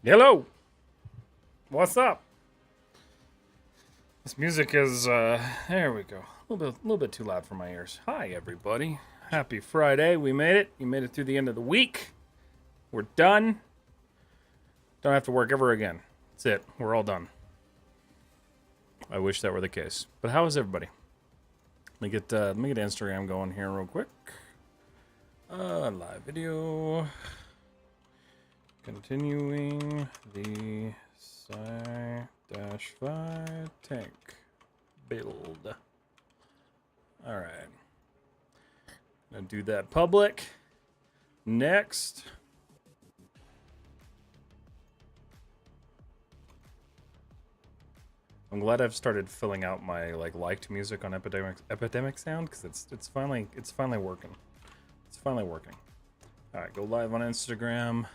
Hello. What's up? This music is there we go. A little bit too loud for my ears. Hi everybody. Happy Friday. We made it. You made it through the end of the week. We're done. Don't have to work ever again. That's it. We're all done. I wish that were the case. But how is everybody? Let me get Instagram going here real quick. Live video. Continuing the Psi-5 tank build. Alright. Gonna do that public. Next. I'm glad I've started filling out my liked music on Epidemic Sound because it's finally working. It's finally working. Alright, go live on Instagram.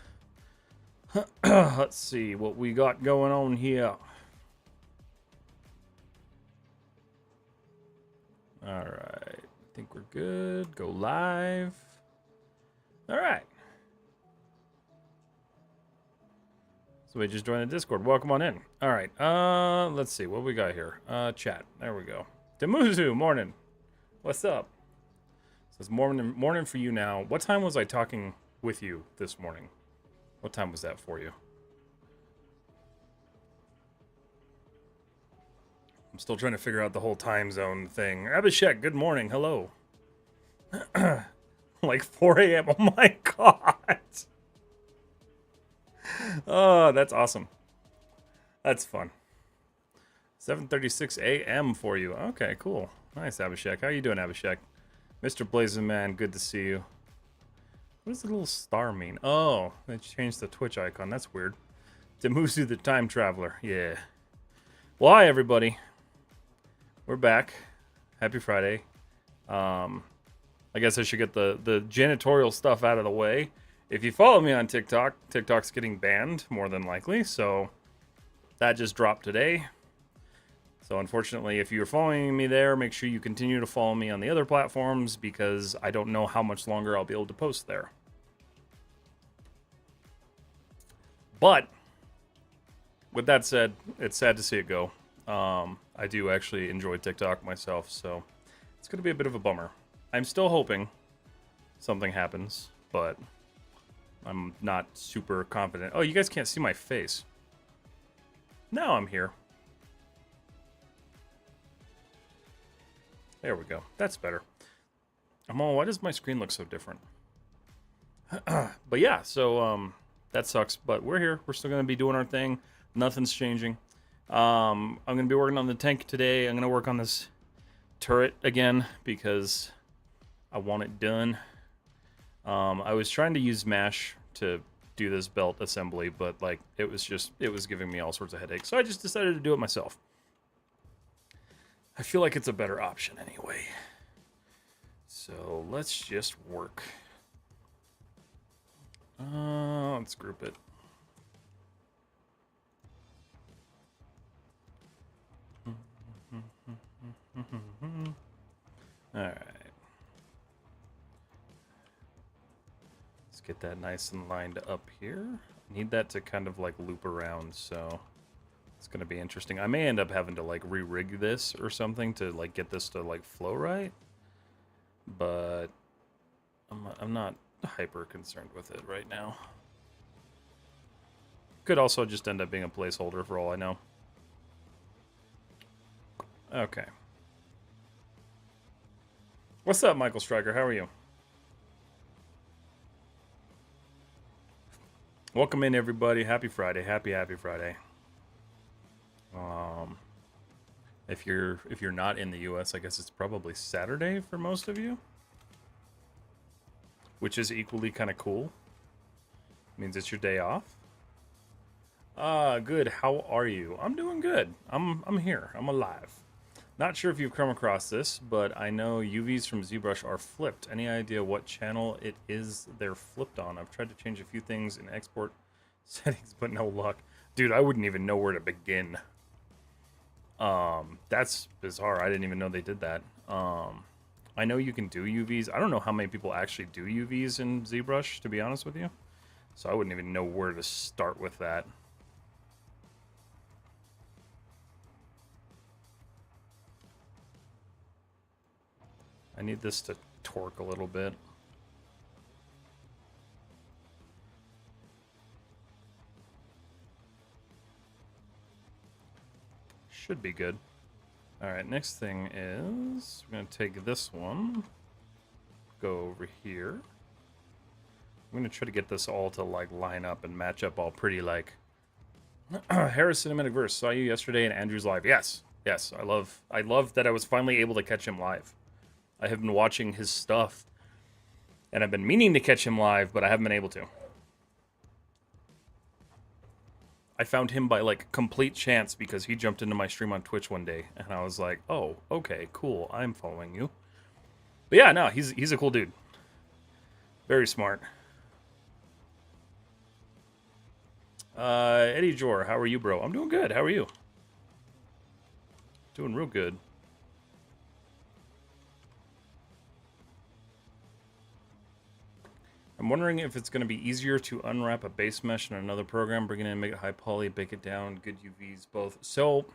Let's see what we got going on here. Alright, I think we're good. Go live. Alright. So we just joined the Discord. Welcome on in. Alright, let's see what we got here. Chat. There we go. Demuzu, morning. What's up? So it's morning for you now. What time was I talking with you this morning? What time was that for you? I'm still trying to figure out the whole time zone thing. Abhishek, good morning. Hello. Like 4 a.m. Oh my god. Oh, that's awesome. That's fun. 7:36 a.m. for you. Okay, cool. Nice, Abhishek. How you doing, Abhishek? Mr. Blazing Man, good to see you. What does the little star mean? Oh, they changed the Twitch icon. That's weird. Demusu the Time Traveler. Yeah. Well, hi, everybody. We're back. Happy Friday. I guess I should get the janitorial stuff out of the way. If you follow me on TikTok, TikTok's getting banned, more than likely. So that just dropped today. So unfortunately, if you're following me there, make sure you continue to follow me on the other platforms because I don't know how much longer I'll be able to post there. But with that said, it's sad to see it go. I do actually enjoy TikTok myself, so it's going to be a bit of a bummer. I'm still hoping something happens, but I'm not super confident. Oh, you guys can't see my face. Now I'm here. There we go. That's better. Why does my screen look so different? But yeah, so that sucks. But we're here. We're still going to be doing our thing. Nothing's changing. I'm going to be working on the tank today. I'm going to work on this turret again because I want it done. I was trying to use MASH to do this belt assembly, but it was giving me all sorts of headaches. So I just decided to do it myself. I feel like it's a better option anyway. So let's just work. Let's group it. Alright. Let's get that nice and lined up here. Need that to kind of loop around, so it's going to be interesting. I may end up having to re-rig this or something to get this to flow right. But I'm not hyper concerned with it right now. Could also just end up being a placeholder for all I know. Okay. What's up, Michael Stryker? How are you? Welcome in, everybody. Happy Friday. Happy Friday. If you're not in the US, I guess it's probably Saturday for most of you, which is equally kind of cool. Means it's your day off. Good. How are you? I'm doing good. I'm here. I'm alive. Not sure if you've come across this, but I know UVs from ZBrush are flipped. Any idea what channel it is they're flipped on? I've tried to change a few things in export settings, but no luck. Dude, I wouldn't even know where to begin. That's bizarre. I didn't even know they did that. I know you can do UVs. I don't know how many people actually do UVs in ZBrush, to be honest with you. So I wouldn't even know where to start with that. I need this to torque a little bit. Should be good. Alright, next thing is we're going to take this one, go over here. I'm going to try to get this all to like line up and match up all pretty like. Harris Cinematic Verse, saw you yesterday in Andrew's live. Yes, yes, I love that I was finally able to catch him live. I have been watching his stuff, and I've been meaning to catch him live, but I haven't been able to. I found him by like complete chance because he jumped into my stream on Twitch one day, and I was like, "Oh, okay, cool. I'm following you." But yeah, no, he's a cool dude. Very smart. Eddie Jor, how are you, bro? I'm doing good. How are you? Doing real good. I'm wondering if it's going to be easier to unwrap a base mesh in another program, bring it in, make it high poly, bake it down, good UVs, both. So,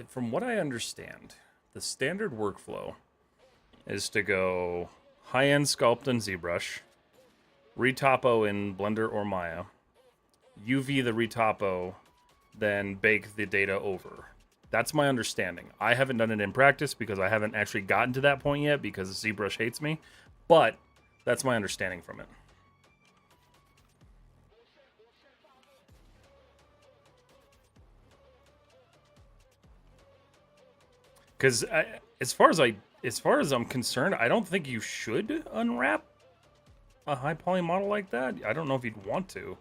from what I understand, the standard workflow is to go high-end sculpt in ZBrush, retopo in Blender or Maya, UV the retopo, then bake the data over. That's my understanding. I haven't done it in practice because I haven't actually gotten to that point yet because ZBrush hates me, but that's my understanding from it. Because as far as I'm concerned, I don't think you should unwrap a high poly model like that. I don't know if you'd want to.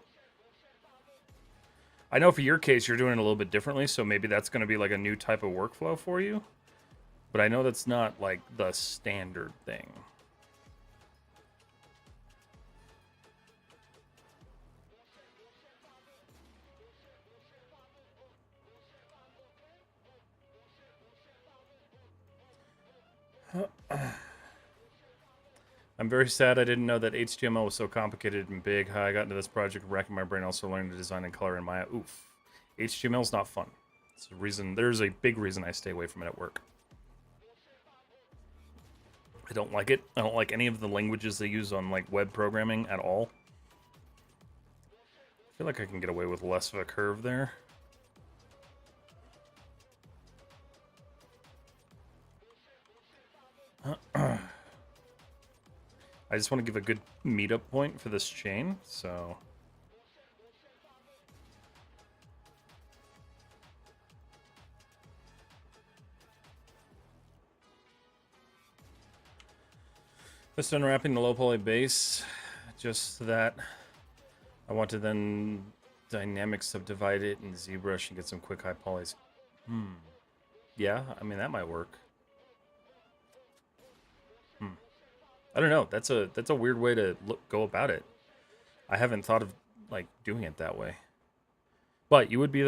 I know for your case, you're doing it a little bit differently, so maybe that's going to be like a new type of workflow for you. But I know that's not like the standard thing. I'm very sad I didn't know that HTML was so complicated and big. How I got into this project, racking my brain, also learning to design and color in Maya. Oof. HTML's not fun. It's a reason. There's a big reason I stay away from it at work. I don't like it. I don't like any of the languages they use on like web programming at all. I feel like I can get away with less of a curve there. I just want to give a good meetup point for this chain, so... Just unwrapping the low poly base, just that I want to then dynamic subdivide it in ZBrush and get some quick high polys. Yeah, I mean, that might work. I don't know. That's a weird way to go about it. I haven't thought of like doing it that way. But you would be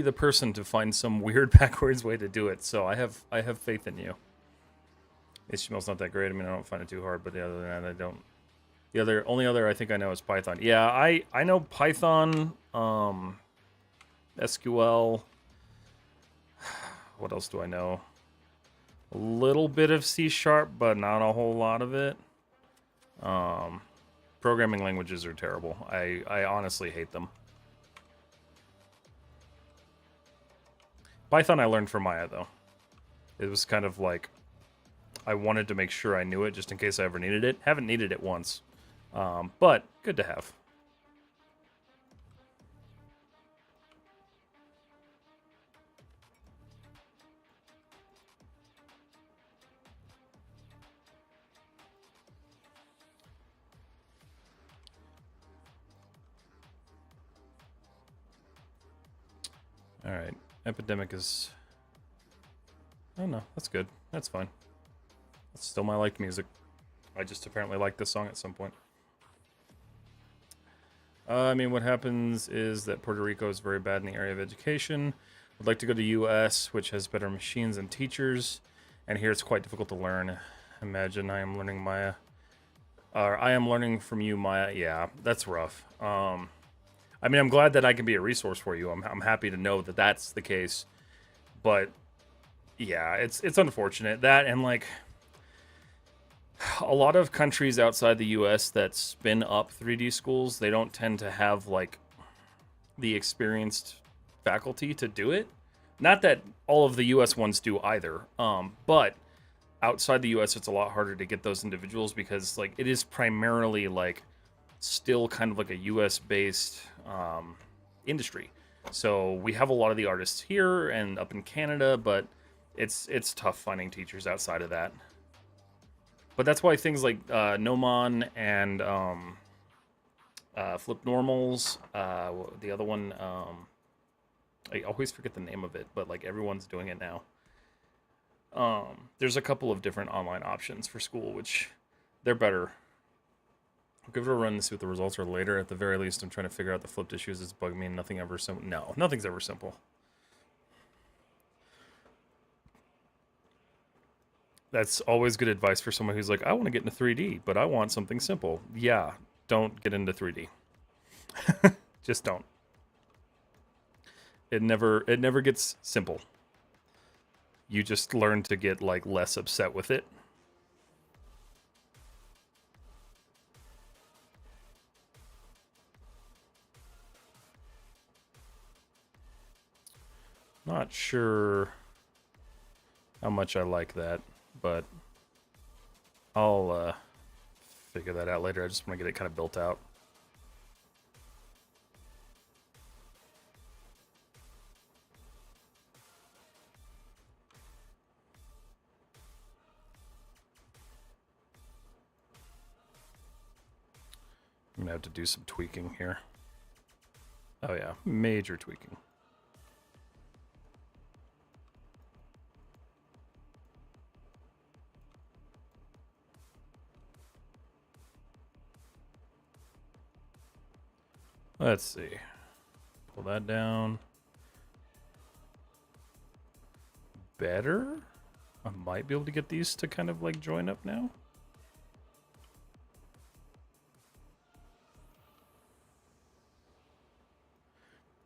the person to find some weird backwards way to do it. So I have faith in you. HTML's not that great. I mean, I don't find it too hard, but the other than that, I don't. The only other I think I know is Python. Yeah, I know Python, SQL. What else do I know? A little bit of C#, but not a whole lot of it. Programming languages are terrible. I honestly hate them. Python I learned from Maya, though. It was kind of like, I wanted to make sure I knew it just in case I ever needed it. Haven't needed it once, but good to have. All right, Epidemic is... Oh no, that's good. That's fine. That's still my liked music. I just apparently like this song at some point. I mean, what happens is that Puerto Rico is very bad in the area of education. I'd like to go to US, which has better machines and teachers, and here it's quite difficult to learn. Imagine I am learning Maya. I am learning from you, Maya. Yeah, that's rough. I mean, I'm glad that I can be a resource for you. I'm happy to know that that's the case. But Yeah, it's unfortunate that, and like a lot of countries outside the U.S. that spin up 3D schools, they don't tend to have like the experienced faculty to do it. Not that all of the U.S. ones do either, but outside the U.S. it's a lot harder to get those individuals because like it is primarily like still kind of like a U.S. based industry. So we have a lot of the artists here and up in Canada, but it's tough finding teachers outside of that. But that's why things like Nomon and Flip Normals, the other one, I always forget the name of it, but like everyone's doing it now. There's a couple of different online options for school, which they're better. I'll give it a run to see what the results are later. At the very least, I'm trying to figure out the flipped issues. It's bugging me. Nothing ever simple. No, nothing's ever simple. That's always good advice for someone who's like, I want to get into 3D, but I want something simple. Yeah, don't get into 3D. Just don't. It never gets simple. You just learn to get like less upset with it. Not sure how much I like that, but I'll figure that out later. I just want to get it kind of built out. I'm gonna have to do some tweaking here. Oh yeah, major tweaking. Let's see. Pull that down. Better? I might be able to get these to kind of like join up now.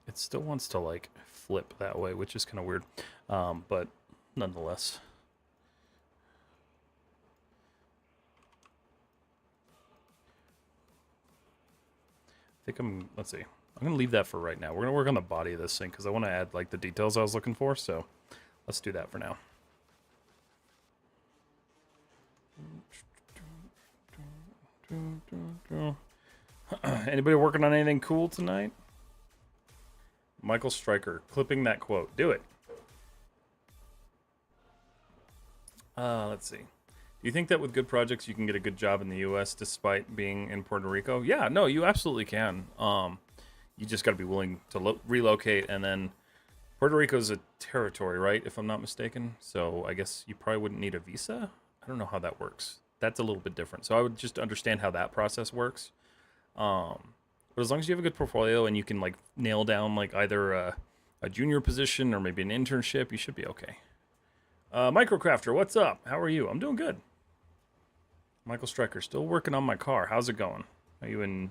It still wants to like flip that way, which is kind of weird. But nonetheless. I think let's see. I'm going to leave that for right now. We're going to work on the body of this thing because I want to add like the details I was looking for. So let's do that for now. Anybody working on anything cool tonight? Michael Stryker, clipping that quote. Do it. Let's see. Do you think that with good projects you can get a good job in the U.S. despite being in Puerto Rico? Yeah, no, you absolutely can. You just got to be willing to relocate, and then Puerto Rico is a territory, right? If I'm not mistaken. So I guess you probably wouldn't need a visa. I don't know how that works. That's a little bit different. So I would just understand how that process works. But as long as you have a good portfolio and you can like nail down like either a junior position or maybe an internship, you should be okay. Microcrafter, what's up? How are you? I'm doing good. Michael Stryker, still working on my car. How's it going? Are you in?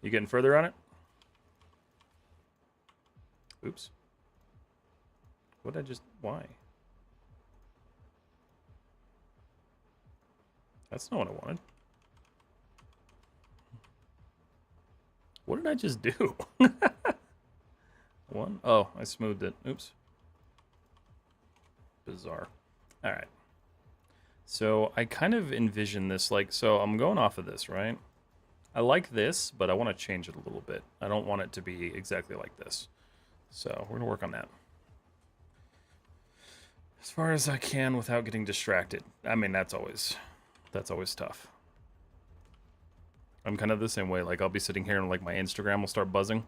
You getting further on it? Oops. What did I just? Why? That's not what I wanted. What did I just do? One? Oh, I smoothed it. Oops. Bizarre. All right. So I kind of envision this like, so I'm going off of this, right? I like this, but I want to change it a little bit. I don't want it to be exactly like this. So we're going to work on that as far as I can without getting distracted. I mean, that's always tough. I'm kind of the same way. Like I'll be sitting here and like my Instagram will start buzzing,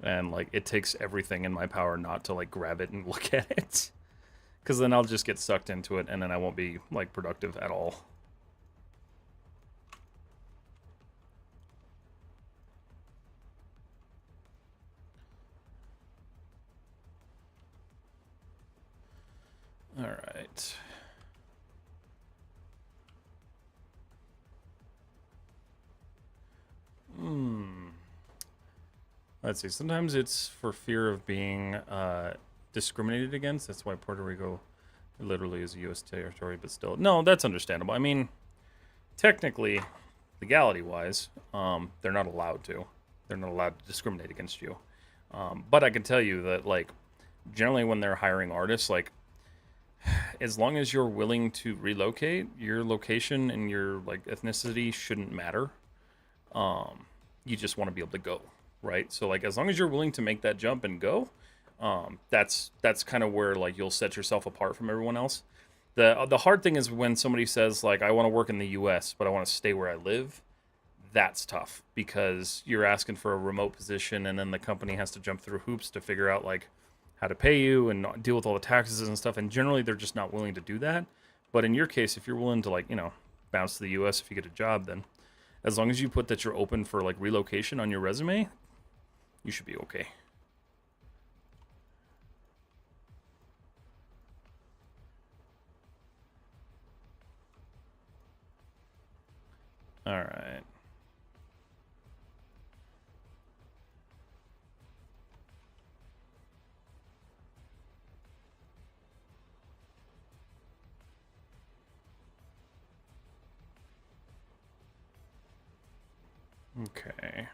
and like it takes everything in my power not to like grab it and look at it, because then I'll just get sucked into it and then I won't be like productive at all. All right. Let's see. Sometimes it's for fear of being discriminated against. That's why Puerto Rico It literally is a U.S. territory, but still. No, that's understandable. I mean, technically, legality-wise, they're not allowed to. They're not allowed to discriminate against you. But I can tell you that, like, generally when they're hiring artists, like, as long as you're willing to relocate, your location and your, like, ethnicity shouldn't matter. You just want to be able to go, right? So, like, as long as you're willing to make that jump and go, that's kind of where, like, you'll set yourself apart from everyone else. The hard thing is when somebody says, like, I want to work in the U.S., but I want to stay where I live. That's tough because you're asking for a remote position, and then the company has to jump through hoops to figure out, like, how to pay you and deal with all the taxes and stuff. And generally, they're just not willing to do that. But in your case, if you're willing to, like, bounce to the U.S. if you get a job, then as long as you put that you're open for, like, relocation on your resume, you should be okay. All right. Okay.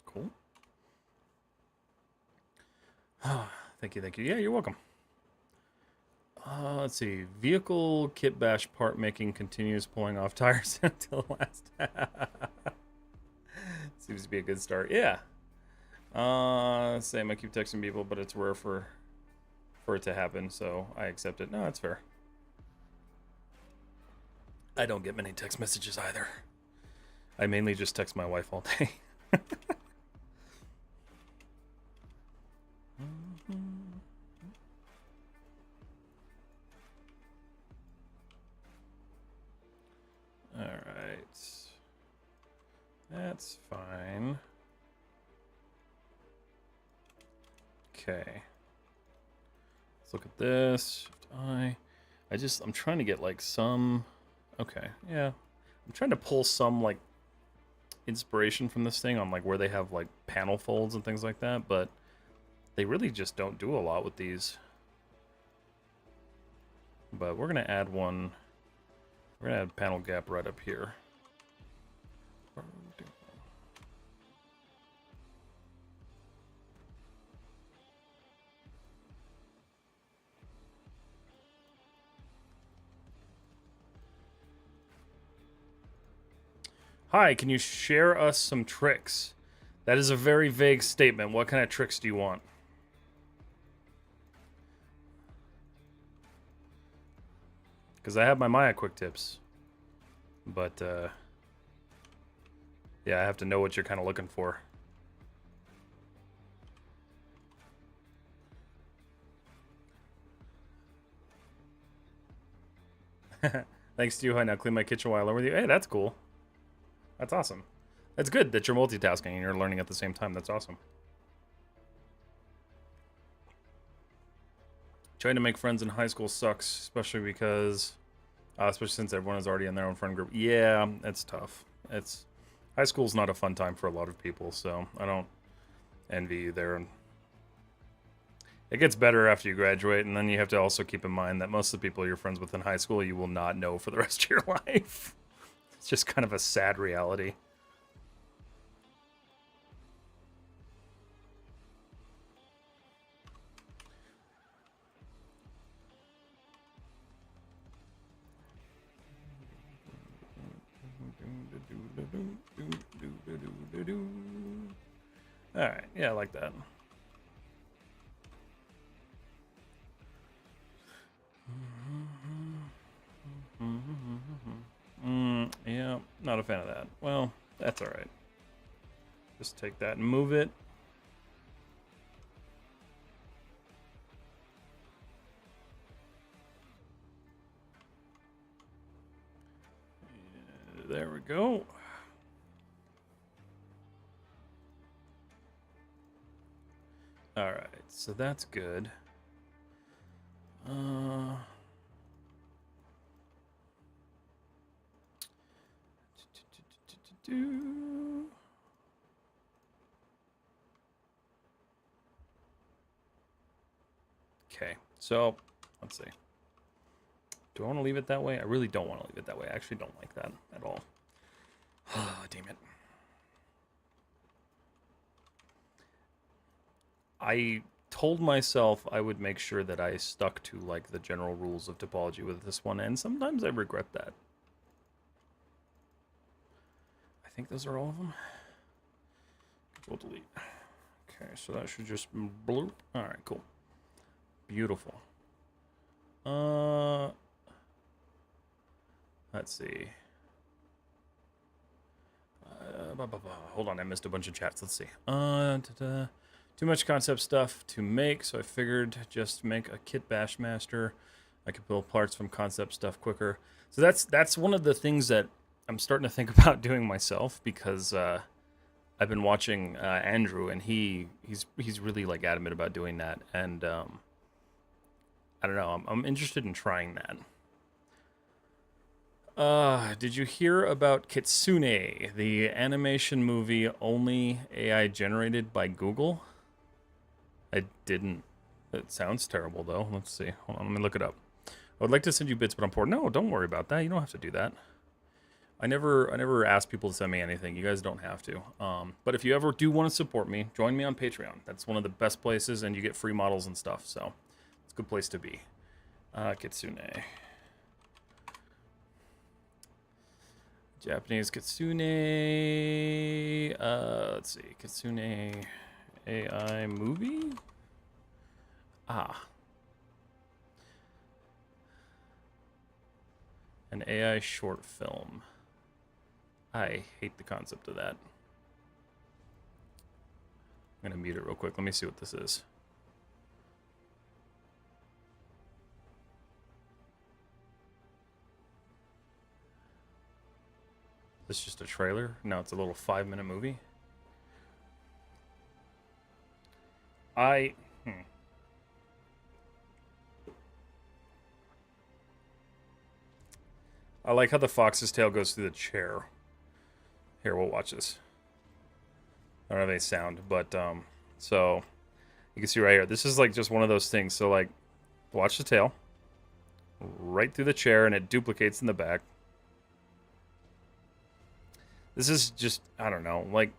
Cool. Thank you, thank you. Yeah, you're welcome. Let's see. Vehicle kit bash part making continues, pulling off tires until last. Seems to be a good start. Yeah. Same. I keep texting people, but it's rare for it to happen, so I accept it. No, that's fair. I don't get many text messages either. I mainly just text my wife all day. All right. That's fine. Okay. Let's look at this. I'm trying to get, like, some... Okay, yeah. I'm trying to pull some, like, inspiration from this thing on, like, where they have, like, panel folds and things like that, but they really just don't do a lot with these. But we're going to add one. We're going to add panel gap right up here. Hi, can you share us some tricks? That is a very vague statement. What kind of tricks do you want? Because I have my Maya quick tips. But, yeah, I have to know what you're kind of looking for. Thanks to you, I now clean my kitchen while I learn with you. Hey, that's cool. That's awesome. It's good that you're multitasking and you're learning at the same time. That's awesome. Trying to make friends in high school sucks, especially since everyone is already in their own friend group. Yeah, it's tough. High school's not a fun time for a lot of people, so I don't envy you there. It gets better after you graduate, and then you have to also keep in mind that most of the people you're friends with in high school you will not know for the rest of your life. It's just kind of a sad reality. Alright, yeah, I like that. Yeah, not a fan of that. Well, that's alright. Just take that and move it. There we go. Alright, so that's good. do. Okay, so let's see. Do I want to leave it that way? I really don't want to leave it that way. I actually don't like that at all. Damn it. I told myself I would make sure that I stuck to like the general rules of topology with this one, and sometimes I regret that. I think those are all of them. Control delete. Okay, so that should just bloop. All right, cool. Beautiful. Let's see. Hold on, I missed a bunch of chats. Let's see. Too much concept stuff to make, so I figured just make a kit bash master. I could build parts from concept stuff quicker. So that's one of the things that I'm starting to think about doing myself, because I've been watching Andrew, and he's really like adamant about doing that, and I don't know. I'm interested in trying that. Did you hear about Kitsune, the animation movie only AI generated by Google? I didn't. It sounds terrible, though. Let's see. Hold on, let me look it up. I would like to send you bits, but I'm poor. No, don't worry about that. You don't have to do that. I never ask people to send me anything. You guys don't have to. But if you ever do want to support me, join me on Patreon. That's one of the best places, and you get free models and stuff. So it's a good place to be. Kitsune. Japanese Kitsune. Let's see. Kitsune AI movie? An AI short film. I hate the concept of that. I'm gonna mute it real quick. Let me see what this is. This is just a trailer? No, it's a little 5-minute movie. I like how the fox's tail goes through the chair. Here, we'll watch this. I don't have any sound, but so you can see right here. This is like just one of those things. So like, watch the tail right through the chair, and it duplicates in the back. This is just, I don't know, like,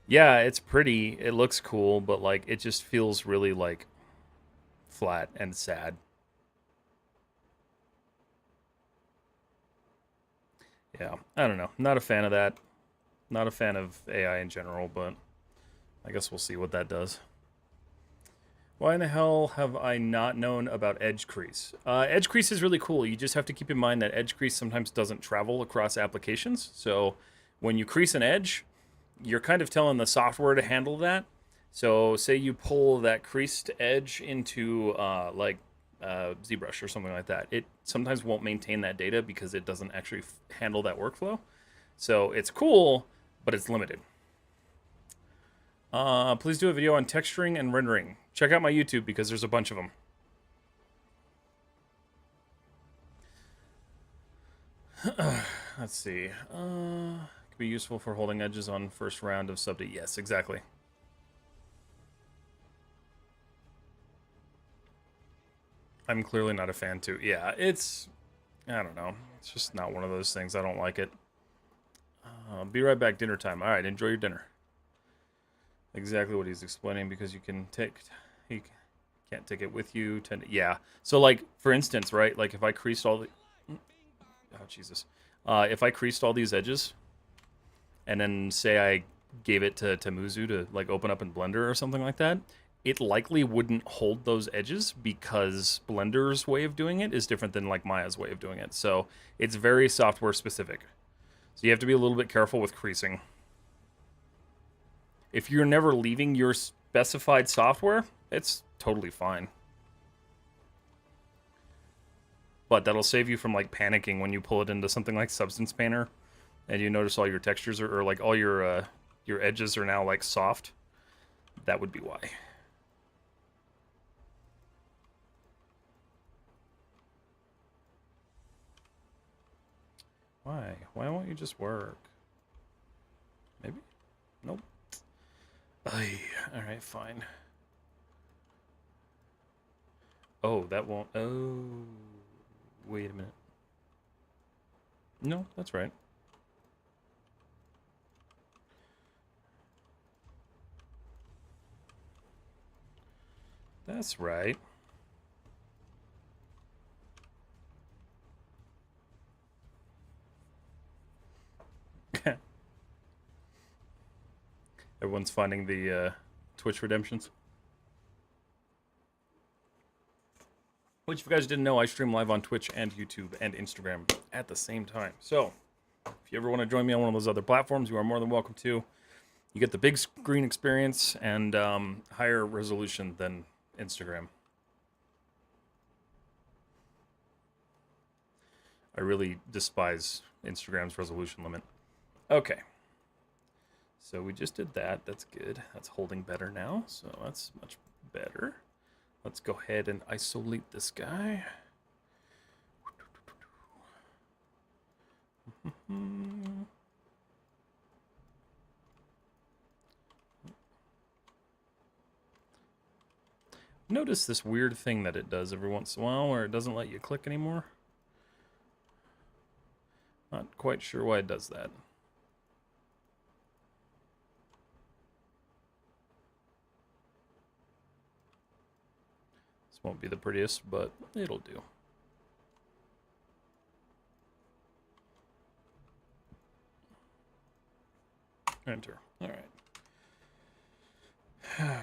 yeah, it's pretty, it looks cool, but like it just feels really like flat and sad. Yeah, I don't know. Not a fan of that. Not a fan of AI in general, but I guess we'll see what that does. Why in the hell have I not known about edge crease? Edge crease is really cool. You just have to keep in mind that edge crease sometimes doesn't travel across applications. So when you crease an edge, you're kind of telling the software to handle that. So say you pull that creased edge into ZBrush or something like that. It sometimes won't maintain that data because it doesn't actually handle that workflow. So it's cool, but it's limited. Please do a video on texturing and rendering. Check out my YouTube because there's a bunch of them. Let's see. Could be useful for holding edges on first round of sub D. Yes, exactly. I'm clearly not a fan too. Yeah, it's, I don't know. It's just not one of those things. I don't like it. Be right back, dinner time. All right, enjoy your dinner. Exactly what he's explaining, because you can take, he can't take it with you. Yeah. So like, for instance, right? Like if I creased all the, oh Jesus, if I creased all these edges, and then say I gave it to Muzu to like open up in Blender or something like that, it likely wouldn't hold those edges because Blender's way of doing it is different than like Maya's way of doing it. So it's very software specific. So you have to be a little bit careful with creasing. If you're never leaving your specified software, it's totally fine. But that'll save you from like panicking when you pull it into something like Substance Painter and you notice all your textures or like all your edges are now like soft. That would be why. Why? Why won't you just work? Maybe? Nope. Ay, alright, fine. Oh, that won't... Oh... Wait a minute. No, that's right. That's right. Everyone's finding the Twitch redemptions. Which, if you guys didn't know, I stream live on Twitch and YouTube and Instagram at the same time. So, if you ever want to join me on one of those other platforms, you are more than welcome to. You get the big screen experience and higher resolution than Instagram. I really despise Instagram's resolution limit. Okay. So we just did that. That's good. That's holding better now. So that's much better. Let's go ahead and isolate this guy. Notice this weird thing that it does every once in a while where it doesn't let you click anymore. Not quite sure why it does that. This won't be the prettiest, but it'll do. Enter. All right.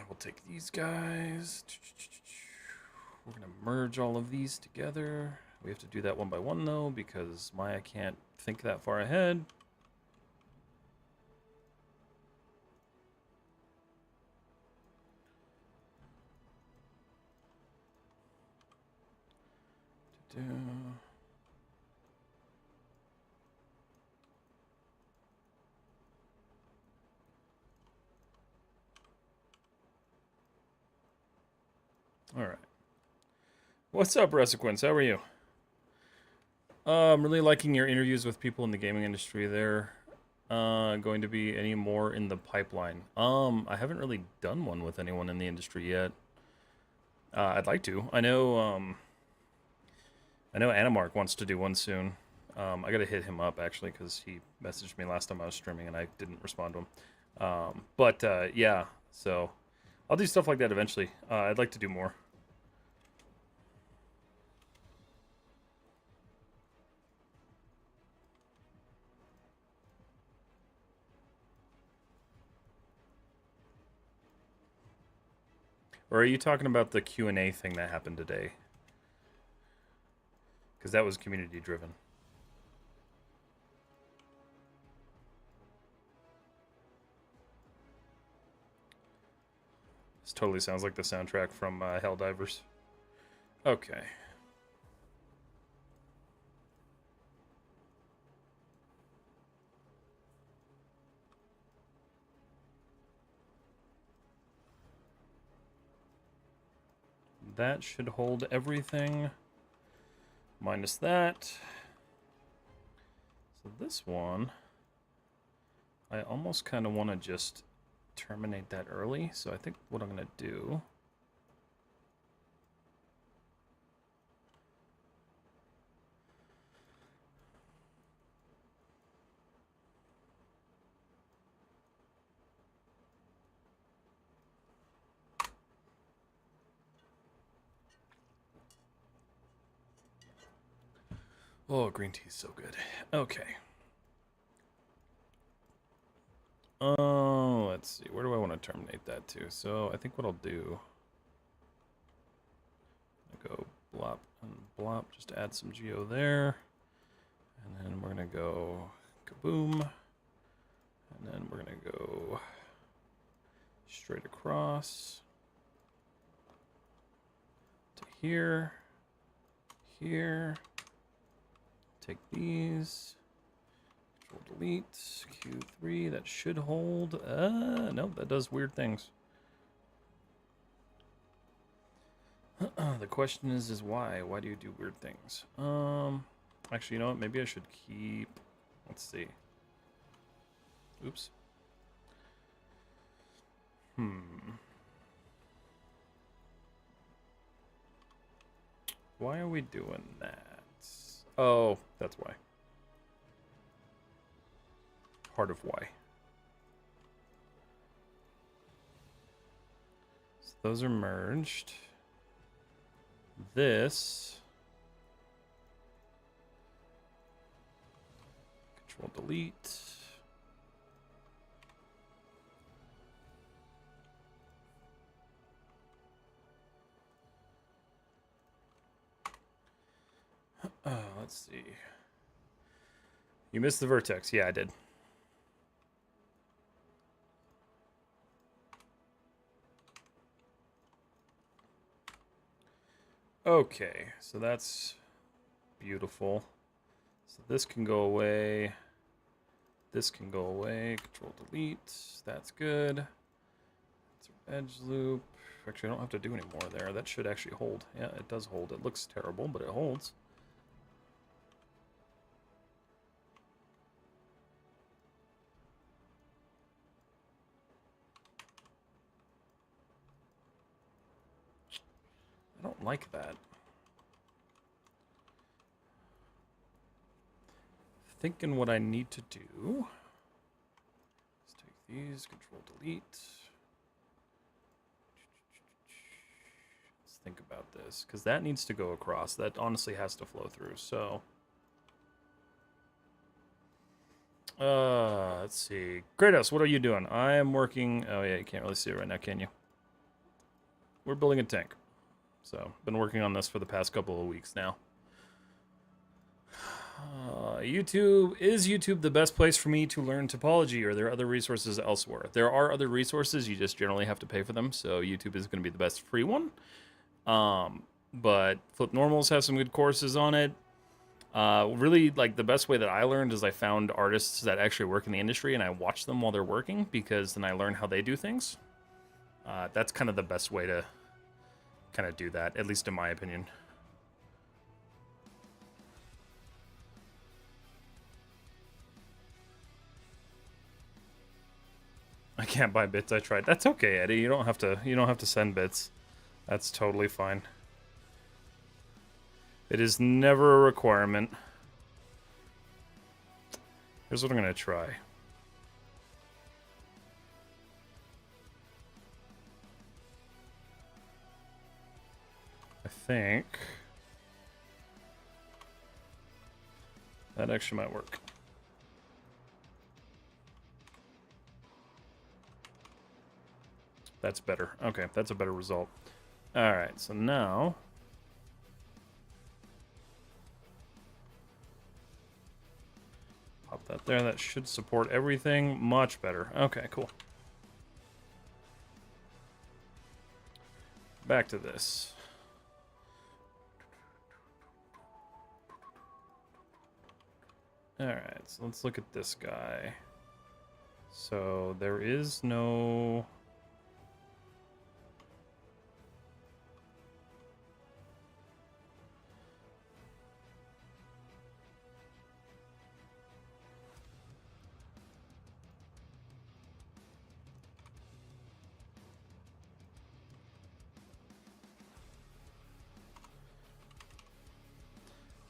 We'll take these guys. We're going to merge all of these together. We have to do that one by one, though, because Maya can't think that far ahead. All right. What's up, Resequence? How are you? I'm really liking your interviews with people in the gaming industry. They're going to be any more in the pipeline. I haven't really done one with anyone in the industry yet. I'd like to. I know Animark wants to do one soon. I gotta hit him up actually because he messaged me last time I was streaming and I didn't respond to him. Yeah, so I'll do stuff like that eventually. I'd like to do more. Or are you talking about the Q&A thing that happened today? Because that was community driven. This totally sounds like the soundtrack from Helldivers. Okay. That should hold everything. Minus that. So this one, I almost kind of want to just terminate that early. So I think what I'm going to do... Oh, green tea is so good. Okay. Oh, let's see. Where do I want to terminate that to? So I think what I'll do... I'll go blop and blop. Just add some geo there. And then we're going to go kaboom. And then we're going to go straight across to here. Here. Take these, Control Delete, Q3, that should hold. Nope, that does weird things. The question is why? Why do you do weird things? Actually, you know what? Maybe I should keep Let's see. Oops. Why are we doing that? Oh, that's why. Part of why. So those are merged. This. Control delete. Let's see. You missed the vertex. Yeah, I did. Okay, so that's beautiful. So this can go away. This can go away. Control delete. That's good. That's our edge loop. Actually, I don't have to do any more there. That should actually hold. Yeah, it does hold. It looks terrible, but it holds. I don't like that. Thinking what I need to do. Let's take these, control delete. Let's think about this, because that needs to go across. That honestly has to flow through, so. Let's see. Kratos, what are you doing? I am working. Oh, yeah, you can't really see it right now, can you? We're building a tank. So, been working on this for the past couple of weeks now. YouTube. Is YouTube the best place for me to learn topology, or are there other resources elsewhere? There are other resources, you just generally have to pay for them, so YouTube is going to be the best free one. But Flip Normals has some good courses on it. Really, like, the best way that I learned is I found artists that actually work in the industry, and I watch them while they're working, because then I learn how they do things. That's kind of the best way to kind of do that, at least in my opinion. I can't buy bits. I tried. That's okay, Eddie. You don't have to send bits. That's totally fine. It is never a requirement. Here's what I'm gonna try. I think that actually might work. That's better. Okay, that's a better result. Alright, so now pop that there. That should support everything much better. Okay, cool. Back to this. Alright, so let's look at this guy. So there is no...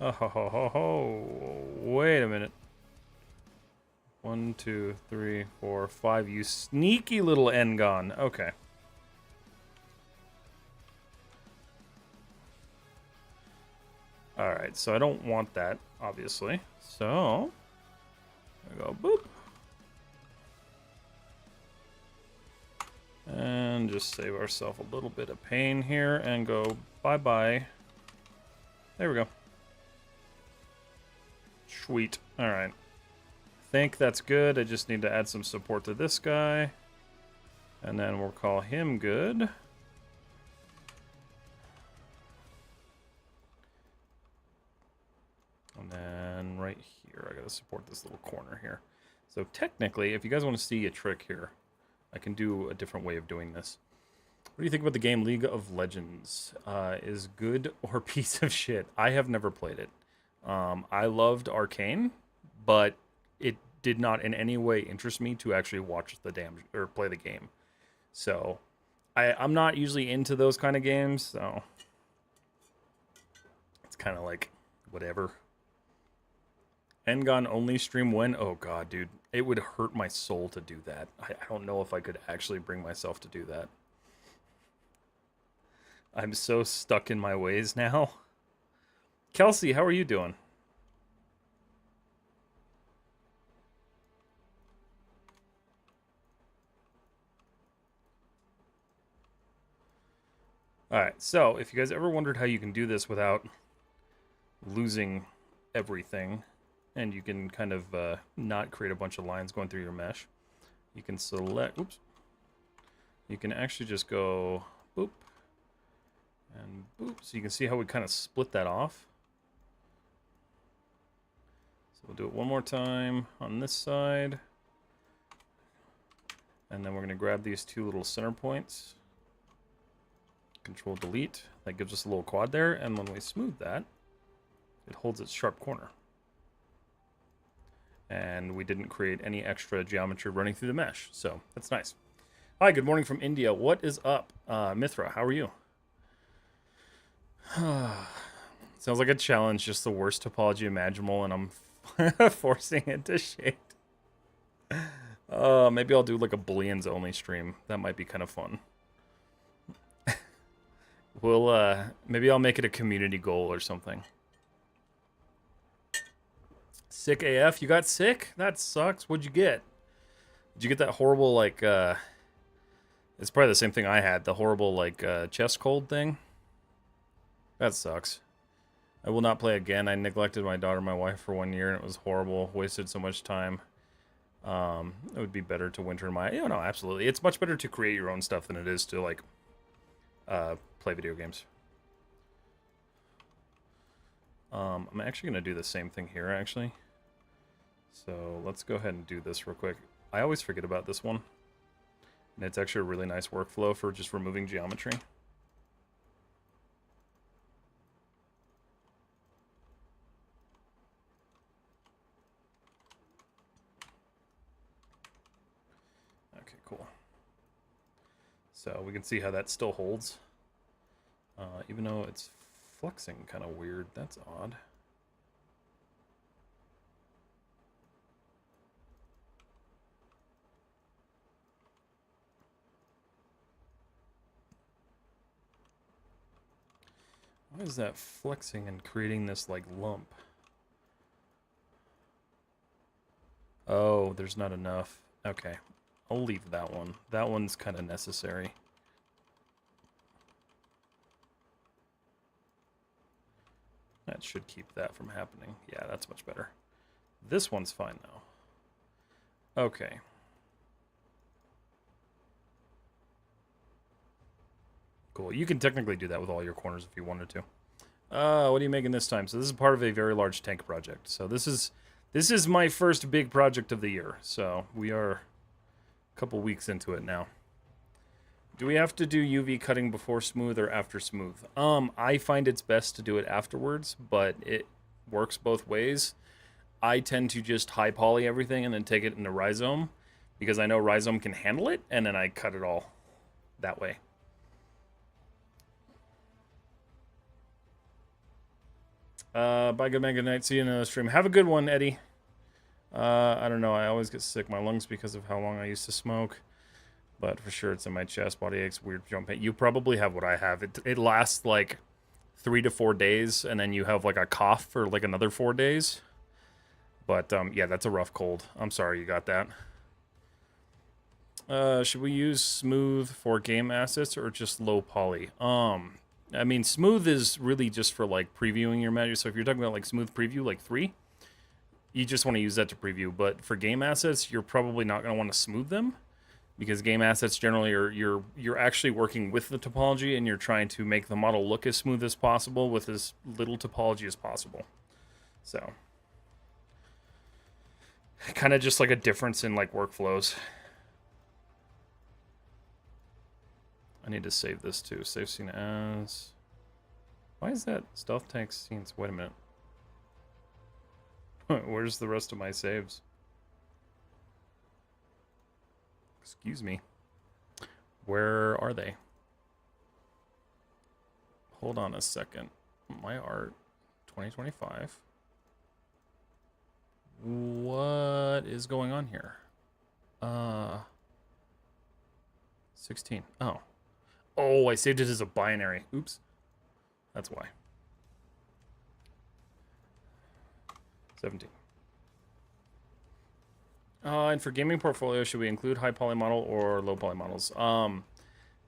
Oh, ho, ho, ho, ho. Wait a minute. 1, 2, 3, 4, 5. You sneaky little Engon. Okay. Alright, so I don't want that, obviously. So, I go boop. And just save ourselves a little bit of pain here and go bye-bye. There we go. Sweet. Alright. I think that's good. I just need to add some support to this guy. And then we'll call him good. And then right here, I gotta support this little corner here. So technically, if you guys want to see a trick here, I can do a different way of doing this. What do you think about the game League of Legends? Is good or piece of shit? I have never played it. I loved Arcane, but it did not in any way interest me to actually watch the damn or play the game. So I'm not usually into those kind of games, so it's kind of like whatever. Engon only stream when? Oh god, dude. It would hurt my soul to do that. I don't know if I could actually bring myself to do that. I'm so stuck in my ways now. Kelsey, how are you doing? Alright, so if you guys ever wondered how you can do this without losing everything, and you can kind of not create a bunch of lines going through your mesh, you can select, oops, you can actually just go boop and boop, so you can see how we kind of split that off. So we'll do it one more time on this side, and then we're going to grab these two little center points, Control Delete, that gives us a little quad there, and when we smooth that, it holds its sharp corner. And we didn't create any extra geometry running through the mesh, so that's nice. Hi, good morning from India. What is up? Mithra, how are you? Sounds like a challenge, just the worst topology imaginable, and I'm forcing it to shade. Maybe I'll do like a Booleans only stream. That might be kind of fun. Maybe I'll make it a community goal or something. Sick AF? You got sick? That sucks. What'd you get? Did you get that horrible, like, it's probably the same thing I had, the horrible, like, chest cold thing? That sucks. I will not play again. I neglected my daughter and my wife for 1 year, and it was horrible. Wasted so much time. It would be better to winter in my... You know, absolutely. It's much better to create your own stuff than it is to, like, play video games. I'm actually going to do the same thing here, actually. So let's go ahead and do this real quick. I always forget about this one. And it's actually a really nice workflow for just removing geometry. Okay, cool. So we can see how that still holds. Even though it's flexing kind of weird. That's odd. Why is that flexing and creating this like lump? Oh, there's not enough. Okay, I'll leave that one. That one's kind of necessary. That should keep that from happening. Yeah, that's much better. This one's fine though. Okay. Cool. You can technically do that with all your corners if you wanted to. What are you making this time? So this is part of a very large tank project. So this is my first big project of the year. So we are a couple weeks into it now. Do we have to do UV cutting before smooth or after smooth? I find it's best to do it afterwards, but it works both ways. I tend to just high poly everything and then take it into Rhizome because I know Rhizome can handle it, and then I cut it all that way. Bye, good man, good night. See you in the stream. Have a good one, Eddie. I don't know. I always get sick in my lungs because of how long I used to smoke. But for sure, it's in my chest. Body aches, weird jump pain. You probably have what I have. It lasts like 3 to 4 days, and then you have like a cough for like another 4 days. But yeah, that's a rough cold. I'm sorry you got that. Should we use smooth for game assets or just low poly? I mean, smooth is really just for like previewing your measures. So if you're talking about like smooth preview, like 3, you just want to use that to preview. But for game assets, you're probably not going to want to smooth them, because game assets generally are you're actually working with the topology and you're trying to make the model look as smooth as possible with as little topology as possible. So kind of just like a difference in like workflows. I need to save this too. Save scene as. Why is that stealth tank scenes? Wait a minute. Where's the rest of my saves? Excuse me. Where are they? Hold on a second. My art 2025. What is going on here? 16. Oh. Oh, I saved it as a binary. Oops. That's why. 17. And for gaming portfolio, should we include high poly model or low poly models?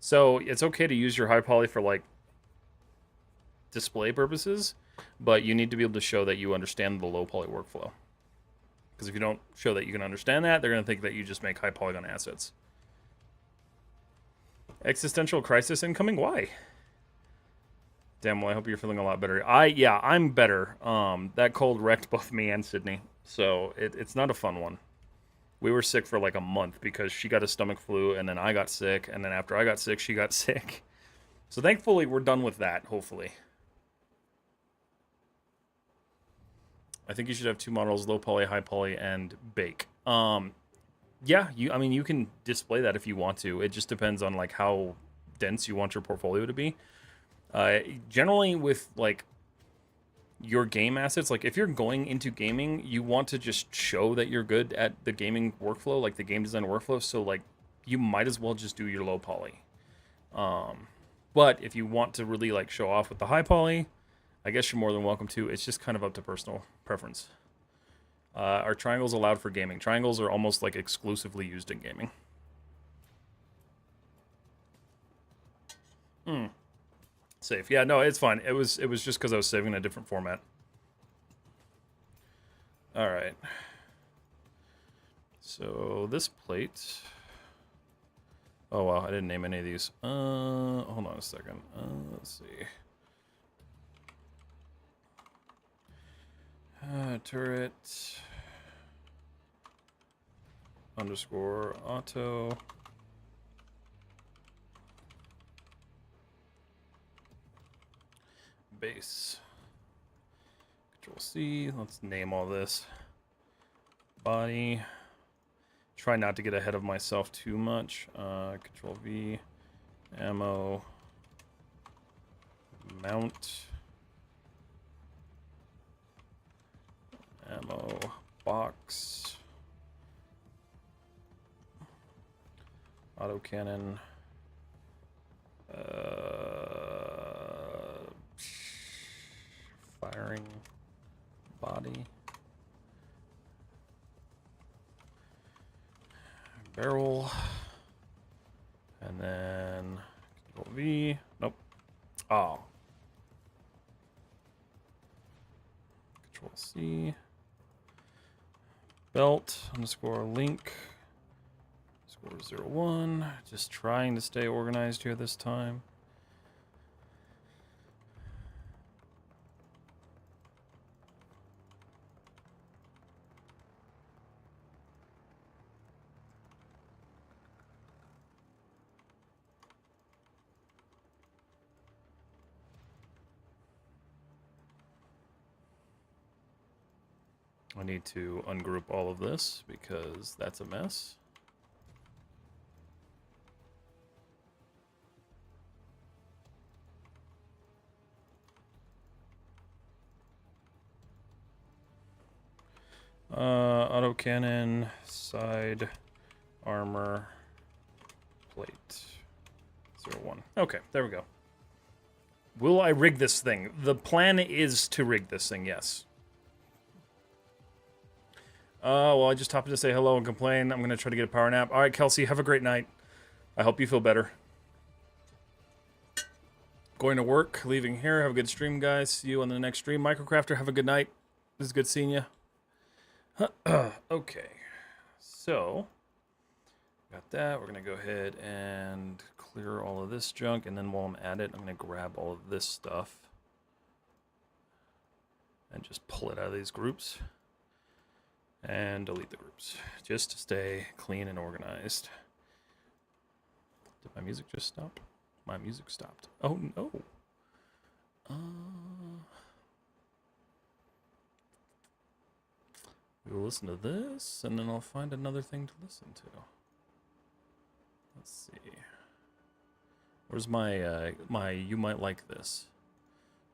So it's okay to use your high poly for like display purposes, but you need to be able to show that you understand the low poly workflow. Because if you don't show that you can understand that, they're going to think that you just make high polygon assets. Existential crisis incoming? Why? Damn, well, I hope you're feeling a lot better. Yeah, I'm better. That cold wrecked both me and Sydney, so it's not a fun one. We were sick for like a month because she got a stomach flu, and then I got sick, and then after I got sick, she got sick. So thankfully, we're done with that, hopefully. I think you should have 2 models, low poly, high poly, and bake. Yeah, I mean, you can display that if you want to. It just depends on like how dense you want your portfolio to be. Generally with like your game assets, like if you're going into gaming, you want to just show that you're good at the gaming workflow, like the game design workflow. So like you might as well just do your low poly. But if you want to really like show off with the high poly, I guess you're more than welcome to. It's just kind of up to personal preference. Are triangles allowed for gaming? Triangles are almost like exclusively used in gaming. Safe. Yeah, no, it's fine. It was just because I was saving in a different format. All right. So this plate. Oh wow, I didn't name any of these. Hold on a second. Let's see. Turret underscore auto. Base. Control C. Let's name all this. Body. Try not to get ahead of myself too much. Control V. Ammo. Mount. Ammo box. Autocannon. Firing body. Barrel. And then Control V. Nope. Oh. Control C. Belt underscore link underscore 01. Just trying to stay organized here this time. I need to ungroup all of this because that's a mess. Autocannon, side, armor, plate, 01. Okay, there we go. Will I rig this thing? The plan is to rig this thing, yes. Well, I just hopped in to say hello and complain. I'm going to try to get a power nap. All right, Kelsey, have a great night. I hope you feel better. Going to work, leaving here. Have a good stream, guys. See you on the next stream. Microcrafter, have a good night. This is good seeing you. Okay. So, got that. We're going to go ahead and clear all of this junk. And then while I'm at it, I'm going to grab all of this stuff. And just pull it out of these groups. And delete the groups, just to stay clean and organized. Did my music just stop? My music stopped. Oh no. We'll listen to this, and then I'll find another thing to listen to. Let's see. Where's my my you might like this?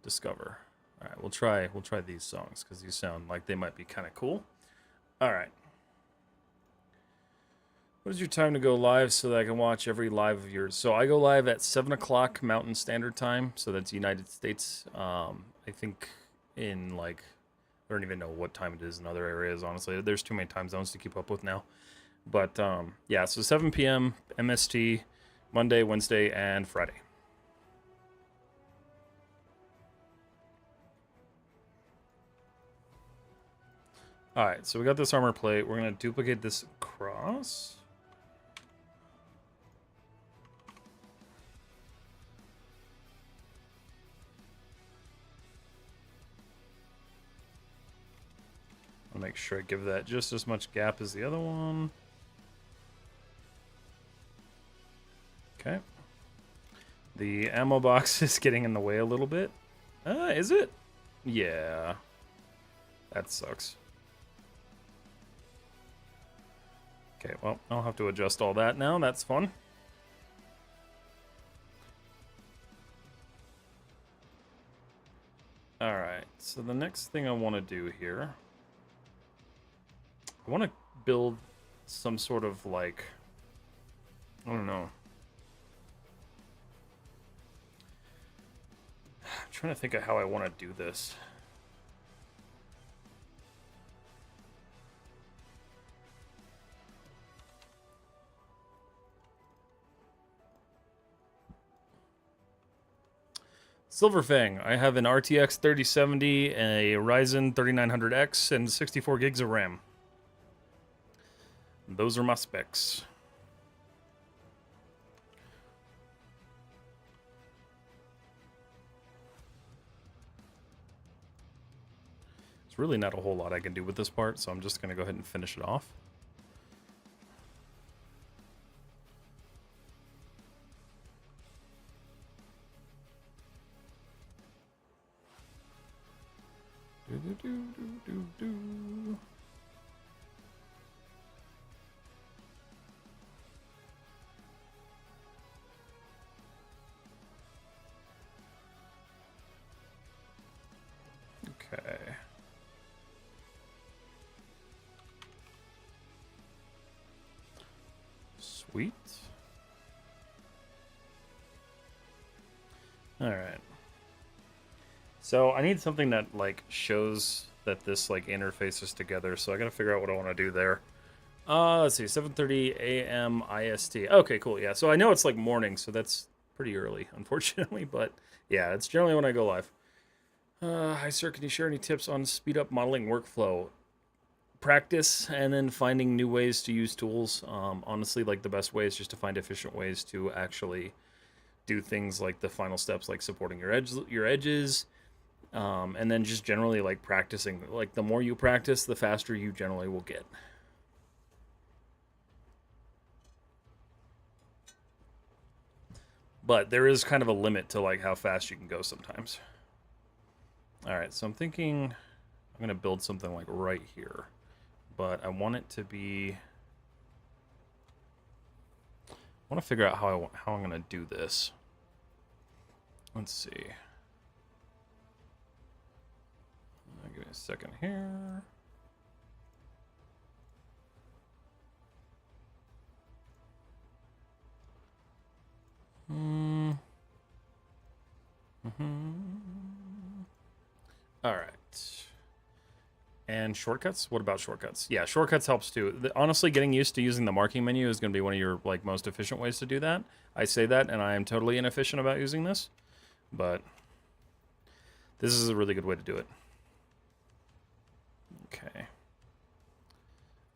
Discover. All right, we'll try these songs because these sound like they might be kind of cool. All right. What is your time to go live so that I can watch every live of yours? So I go live at 7 o'clock Mountain Standard Time, so that's United States. I think in like, I don't even know what time it is in other areas, honestly. There's too many time zones to keep up with now. But yeah, so 7 p.m. MST, Monday, Wednesday, and Friday. Alright, so we got this armor plate. We're going to duplicate this across. I'll make sure I give that just as much gap as the other one. Okay. The ammo box is getting in the way a little bit. Is it? Yeah. That sucks. Okay, well, I'll have to adjust all that now. That's fun. Alright, so the next thing I want to do here... I want to build some sort of, like... I don't know. I'm trying to think of how I want to do this. Silverfang. I have an RTX 3070, a Ryzen 3900X, and 64 gigs of RAM. Those are my specs. There's really not a whole lot I can do with this part, so I'm just going to go ahead and finish it off. Okay. Sweet. All right. So I need something that like shows that this like interfaces together. So I gotta figure out what I want to do there. Let's see, 7:30 a.m. IST. Okay, cool. Yeah. So I know it's like morning, so that's pretty early, unfortunately. But yeah, it's generally when I go live. Hi, sir. Can you share any tips on speed up modeling workflow? Practice and then finding new ways to use tools. Honestly, like the best way is just to find efficient ways to actually do things like the final steps, like supporting your edges, and then just generally like practicing. Like the more you practice, the faster you generally will get. But there is kind of a limit to like how fast you can go sometimes. All right, so I'm thinking I'm gonna build something like right here, but I want it to be. I want to figure out how I'm gonna do this. Let's see. Give me a second here. All right. And shortcuts? What about shortcuts? Yeah, shortcuts helps too. Honestly, getting used to using the marking menu is going to be one of your like most efficient ways to do that. I say that, and I am totally inefficient about using this, but this is a really good way to do it. Okay.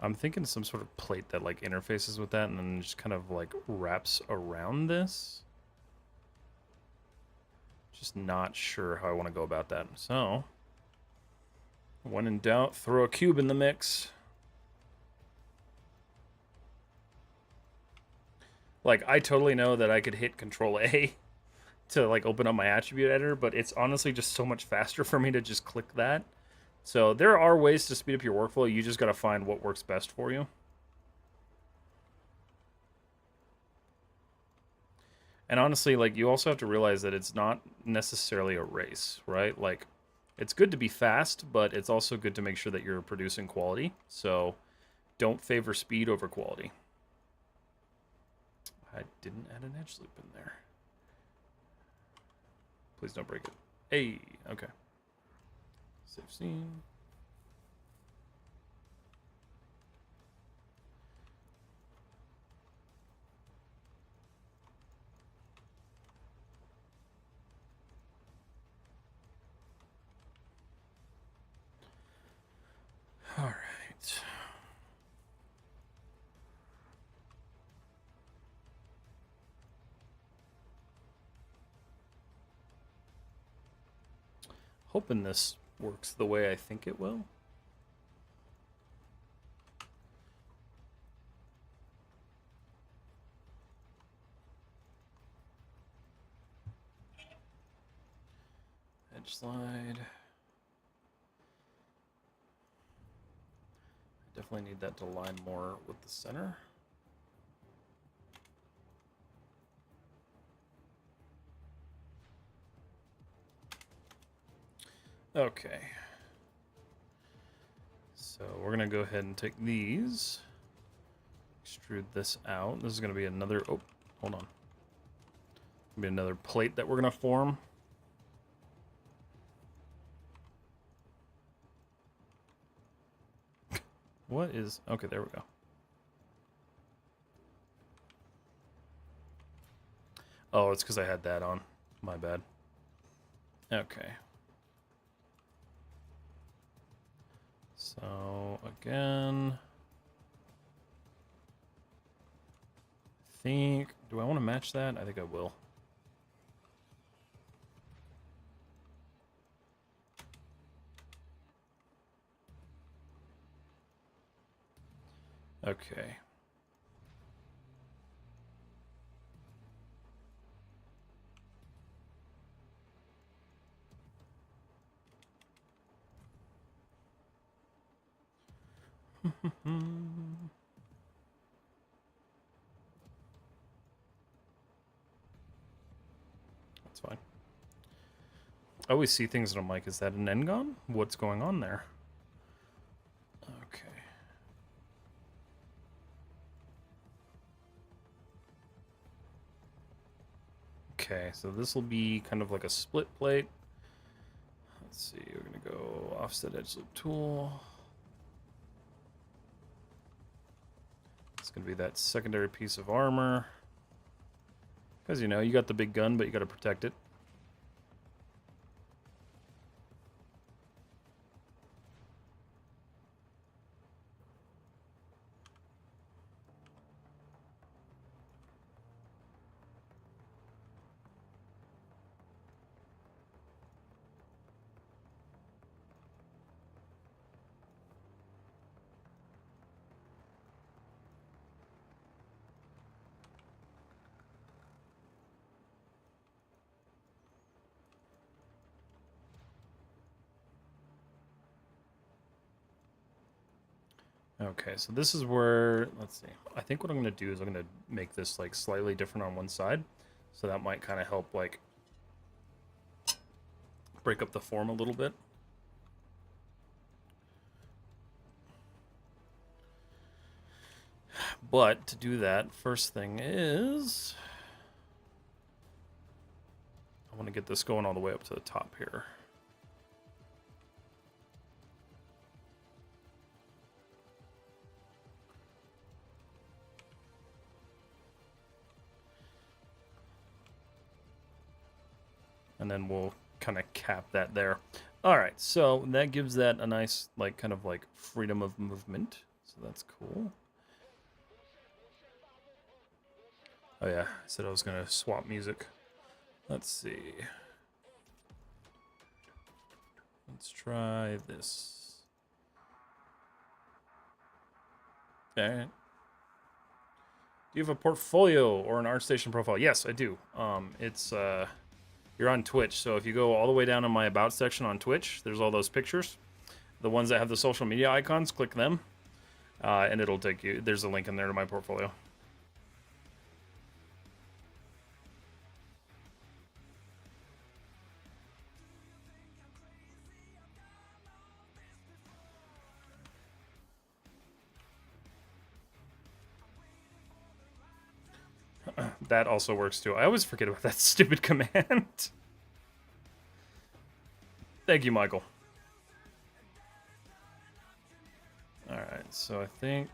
I'm thinking some sort of plate that like interfaces with that and then just kind of like wraps around this. Just not sure how I want to go about that. So, when in doubt, throw a cube in the mix. Like, I totally know that I could hit Control A to like open up my attribute editor, but it's honestly just so much faster for me to just click that. So there are ways to speed up your workflow. You just got to find what works best for you. And honestly, like, you also have to realize that it's not necessarily a race, right? Like, it's good to be fast, but it's also good to make sure that you're producing quality. So don't favor speed over quality. I didn't add an edge loop in there. Please don't break it. Hey, okay. Save scene. All right. Hoping this works the way I think it will. Edge slide. I definitely need that to line more with the center. Okay. So we're going to go ahead and take these, extrude this out. This is going to be another, oh, hold on. Be another plate that we're going to form. What is, okay, there we go. Oh, it's because I had that on. My bad. Okay. So, again, do I want to match that? I think I will. Okay. That's fine. I always see things and I'm like, is that an Engon? What's going on there? Okay. Okay, so this will be kind of like a split plate. Let's see, we're gonna go offset edge loop tool. It's gonna be that secondary piece of armor. Because, you know, you got the big gun, but you gotta protect it. Okay, so this is where, let's see. I think what I'm going to do is I'm going to make this like slightly different on one side. So that might kind of help like break up the form a little bit. But to do that, first thing is I want to get this going all the way up to the top here. And then we'll kind of cap that there. All right, so that gives that a nice, like, kind of like freedom of movement. So that's cool. Oh yeah, I said I was gonna swap music. Let's see. Let's try this. Okay. Do you have a portfolio or an ArtStation profile? Yes, I do. It's you're on Twitch, so if you go all the way down in my About section on Twitch, there's all those pictures. The ones that have the social media icons, click them, and it'll take you. There's a link in there to my portfolio. that also works too. I always forget about that stupid command. Thank you, Michael. Alright, so I think...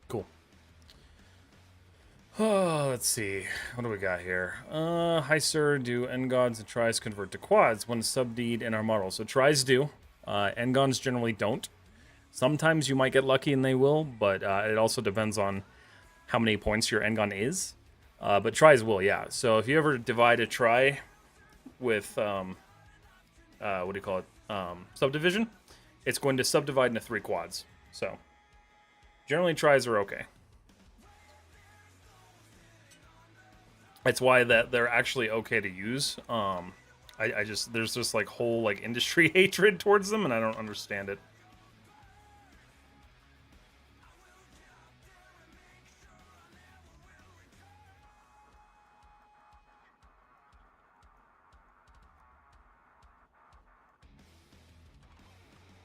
Cool. Oh, let's see. What do we got here? Hi, sir. Do N-gods and tries convert to quads when sub-D'd in our model? So tries do. N-gods generally don't. Sometimes you might get lucky and they will, but it also depends on how many points your N-gon is. But tries will, yeah. So if you ever divide a try with, what do you call it? Subdivision, it's going to subdivide into 3 quads. So generally tries are okay. That's why that they're actually okay to use. I just, there's just like whole like industry hatred towards them, and I don't understand it.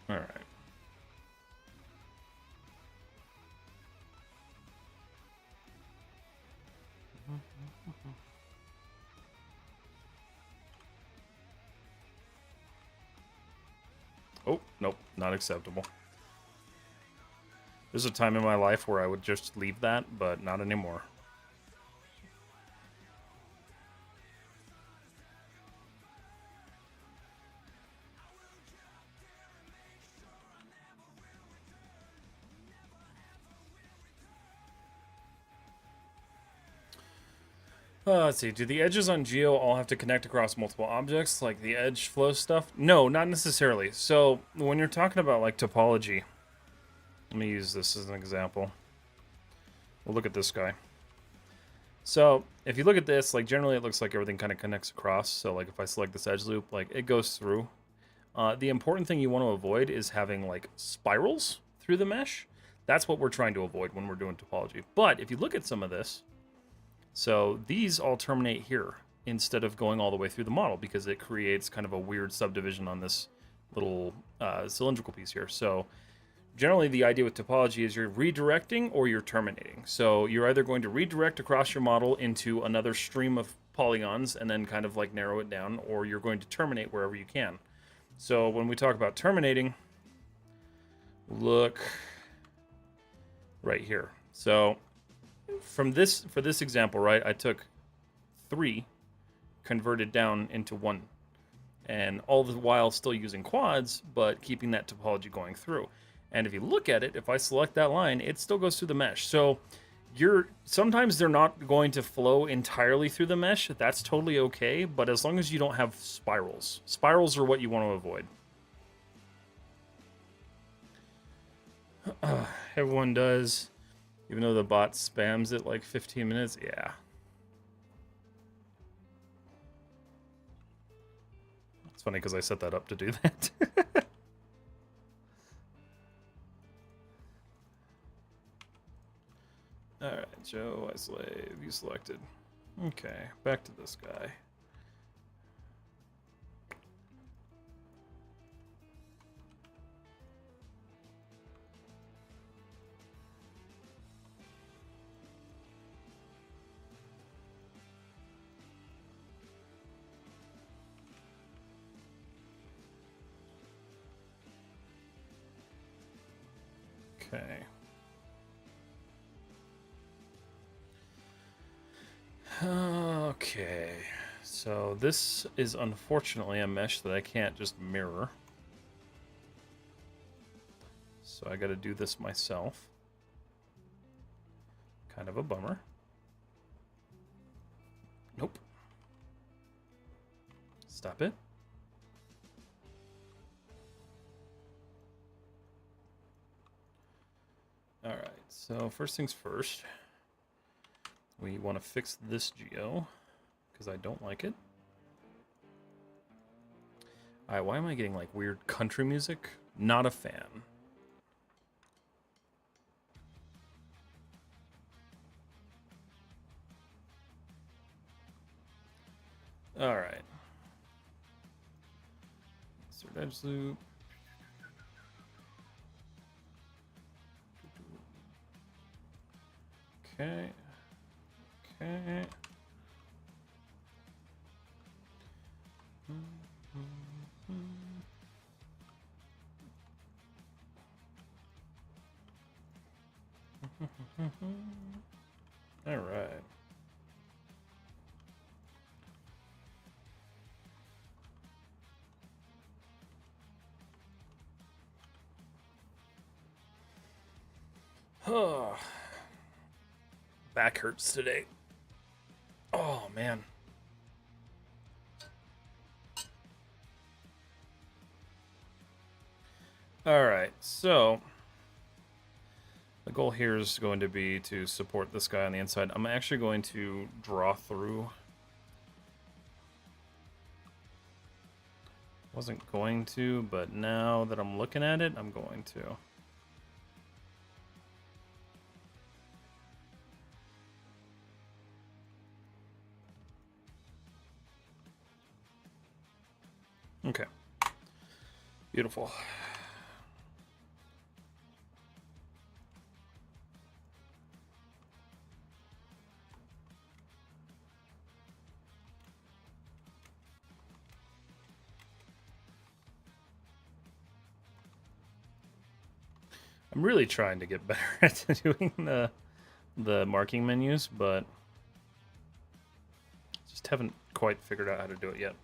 All right. Oh, nope, not acceptable. There's a time in my life where I would just leave that, but not anymore. Let's see. Do the edges on Geo all have to connect across multiple objects, like the edge flow stuff? No, not necessarily. So when you're talking about like topology, let me use this as an example. We'll look at this guy. So if you look at this, like generally it looks like everything kind of connects across. So like if I select this edge loop, like it goes through. The important thing you want to avoid is having like spirals through the mesh. That's what we're trying to avoid when we're doing topology. But if you look at some of this, so these all terminate here instead of going all the way through the model because it creates kind of a weird subdivision on this little cylindrical piece here. So generally the idea with topology is you're redirecting or you're terminating. So you're either going to redirect across your model into another stream of polygons and then kind of like narrow it down, or you're going to terminate wherever you can. So when we talk about terminating, look right here. So for this example, right, I took 3, converted down into 1, and all the while still using quads, but keeping that topology going through. And if you look at it, if I select that line, it still goes through the mesh. So sometimes they're not going to flow entirely through the mesh. That's totally okay, but as long as you don't have spirals. Spirals are what you want to avoid. Everyone does. Even though the bot spams it like 15 minutes, yeah. It's funny because I set that up to do that. Alright, Joe, I slave, you selected. Okay, back to this guy. Okay. Okay, so this is unfortunately a mesh that I can't just mirror. So I gotta do this myself. Kind of a bummer. Nope. Stop it. Alright, so first things first. We want to fix this geo, because I don't like it. Alright, why am I getting like weird country music? Not a fan. Alright. Insert edge loop. Okay. Okay. All right. Oh, back hurts today. Oh man. All right, so the goal here is going to be to support this guy on the inside. I'm actually going to draw through. Wasn't going to, but now that I'm looking at it, I'm going to. Okay. Beautiful. I'm really trying to get better at doing the marking menus, but just haven't quite figured out how to do it yet.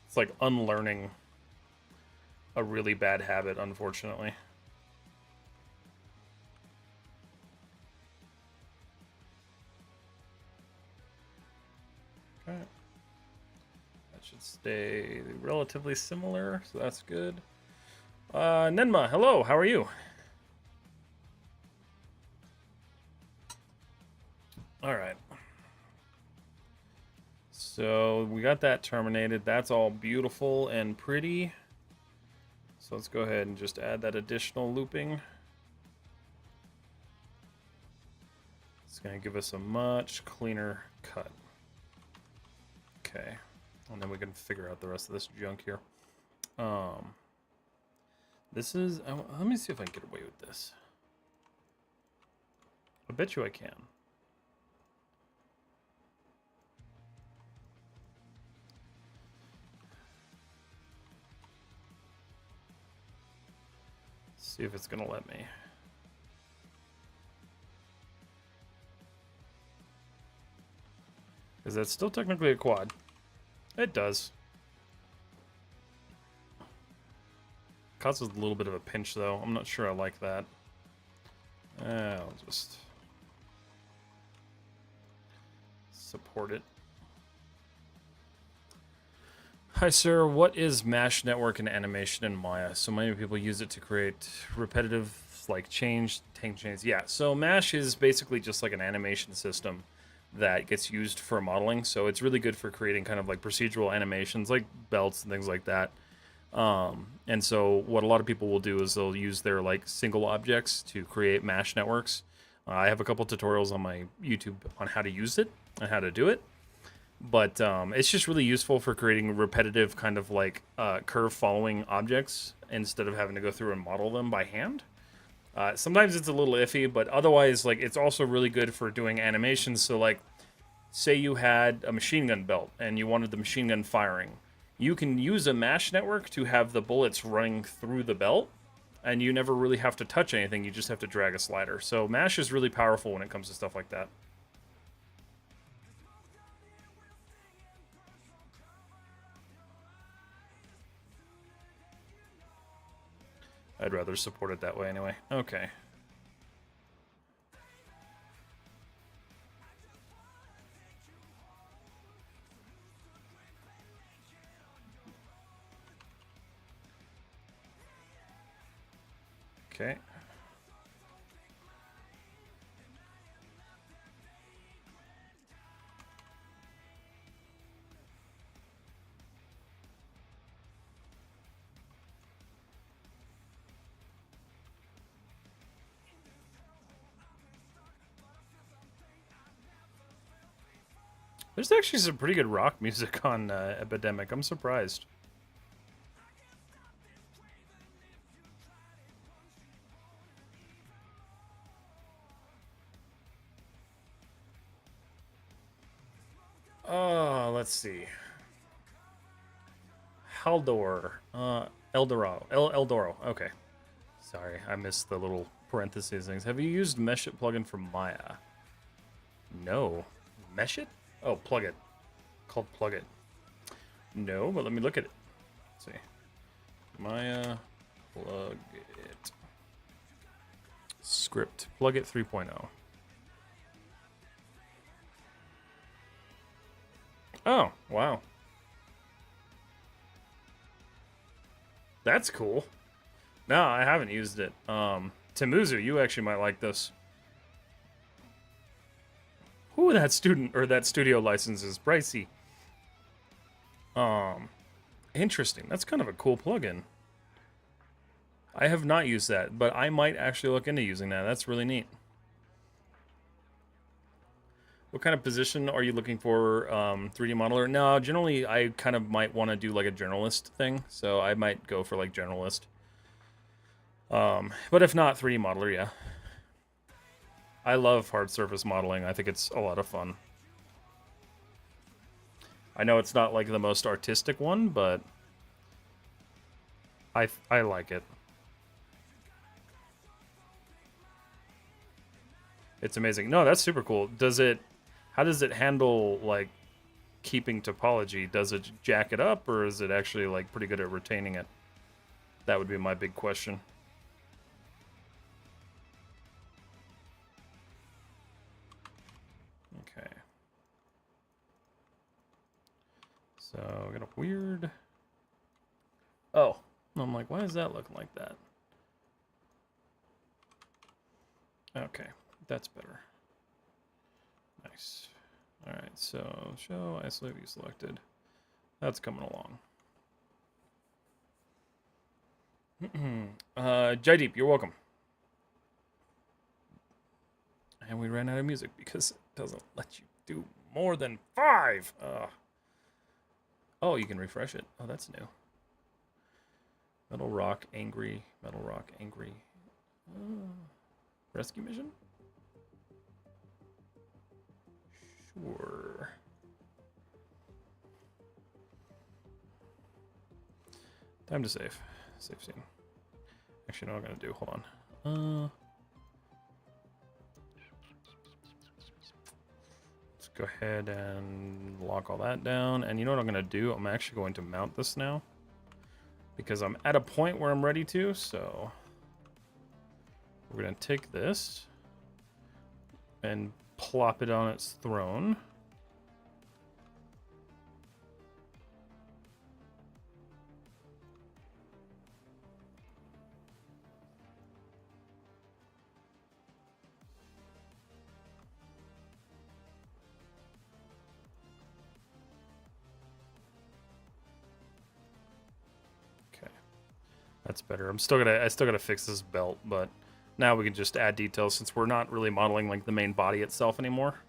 It's like unlearning a really bad habit, unfortunately. Okay. That should stay relatively similar, so that's good. Nenma, hello, how are you? All right. So we got that terminated. That's all beautiful and pretty. So let's go ahead and just add that additional looping. It's going to give us a much cleaner cut. Okay. And then we can figure out the rest of this junk here. This is... let me see if I can get away with this. I bet you I can. See if it's gonna let me. Is that still technically a quad? It does. Causes a little bit of a pinch though. I'm not sure I like that. I'll just support it. Hi sir, what is Mesh Network and animation in Maya? So many people use it to create repetitive, like tank chains. Yeah, so Mesh is basically just like an animation system that gets used for modeling. So it's really good for creating kind of like procedural animations, like belts and things like that. And so what a lot of people will do is they'll use their like single objects to create Mesh networks. I have a couple tutorials on my YouTube on how to use it and how to do it. But it's just really useful for creating repetitive kind of like curve following objects instead of having to go through and model them by hand. Sometimes it's a little iffy, but otherwise, like, it's also really good for doing animations. So like, say you had a machine gun belt and you wanted the machine gun firing. You can use a Mesh network to have the bullets running through the belt, and you never really have to touch anything. You just have to drag a slider. So Mesh is really powerful when it comes to stuff like that. I'd rather support it that way anyway. Okay. Okay. There's actually some pretty good rock music on Epidemic. I'm surprised. Oh, let's see. Haldor. Eldoro. Okay. Sorry, I missed the little parentheses things. Have you used Meshit plugin for Maya? No. Meshit? Oh, plug it. Called plug it. No, but let me look at it. Let's see. Maya plug it. Script. Plug it 3.0. Oh, wow. That's cool. No, I haven't used it. Timuzu, you actually might like this. Ooh, that student or that studio license is pricey. Interesting. That's kind of a cool plugin. I have not used that, but I might actually look into using that. That's really neat. What kind of position are you looking for, 3D modeler? No, generally I kind of might want to do like a generalist thing, so I might go for like generalist. But if not, 3D modeler, yeah. I love hard surface modeling. I think it's a lot of fun. I know it's not like the most artistic one, but I like it. It's amazing. No, that's super cool. How does it handle like keeping topology? Does it jack it up, or is it actually like pretty good at retaining it? That would be my big question. Okay. So we got a weird. Oh, I'm like, why is that looking like that? Okay, that's better. Nice. All right, so show isolate view selected. That's coming along. Jaideep, you're welcome. And we ran out of music because it doesn't let you do more than 5. Oh, you can refresh it. Oh, that's new. Metal Rock, angry. Metal Rock, angry. Rescue mission? Sure. Time to save. Save scene. Actually, no, I'm gonna do. Hold on. Let's go ahead and lock all that down. And you know what I'm gonna do? I'm actually going to mount this now because I'm at a point where I'm ready to. So we're gonna take this and plop it on its throne. Okay, that's better. I still gotta fix this belt, but now we can just add details since we're not really modeling like the main body itself anymore.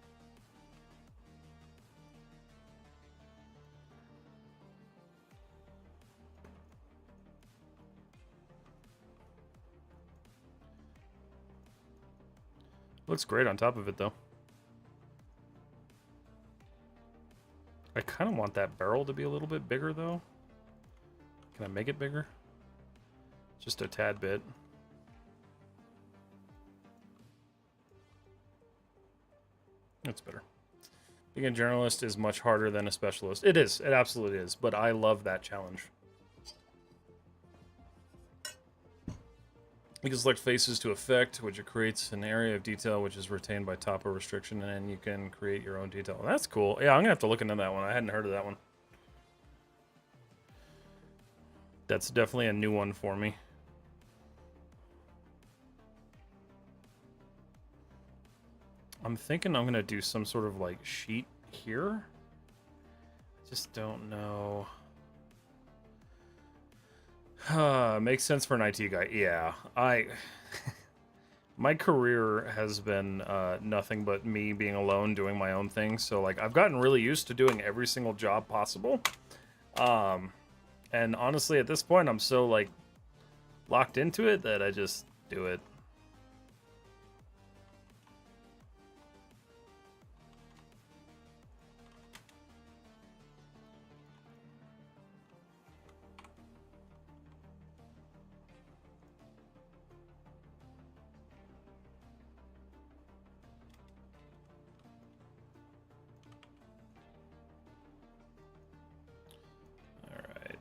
Looks great on top of it, though. I kind of want that barrel to be a little bit bigger, though. Can I make it bigger? Just a tad bit. That's better. Being a journalist is much harder than a specialist. It is. It absolutely is. But I love that challenge. You can select faces to effect, which creates an area of detail which is retained by topo restriction, and then you can create your own detail. That's cool. Yeah, I'm gonna have to look into that one. I hadn't heard of that one. That's definitely a new one for me. I'm thinking I'm gonna do some sort of like sheet here. Just don't know. Makes sense for an IT guy. Yeah, My career has been nothing but me being alone doing my own thing. So like I've gotten really used to doing every single job possible. Um, and honestly, at this point, I'm so like locked into it that I just do it. All right.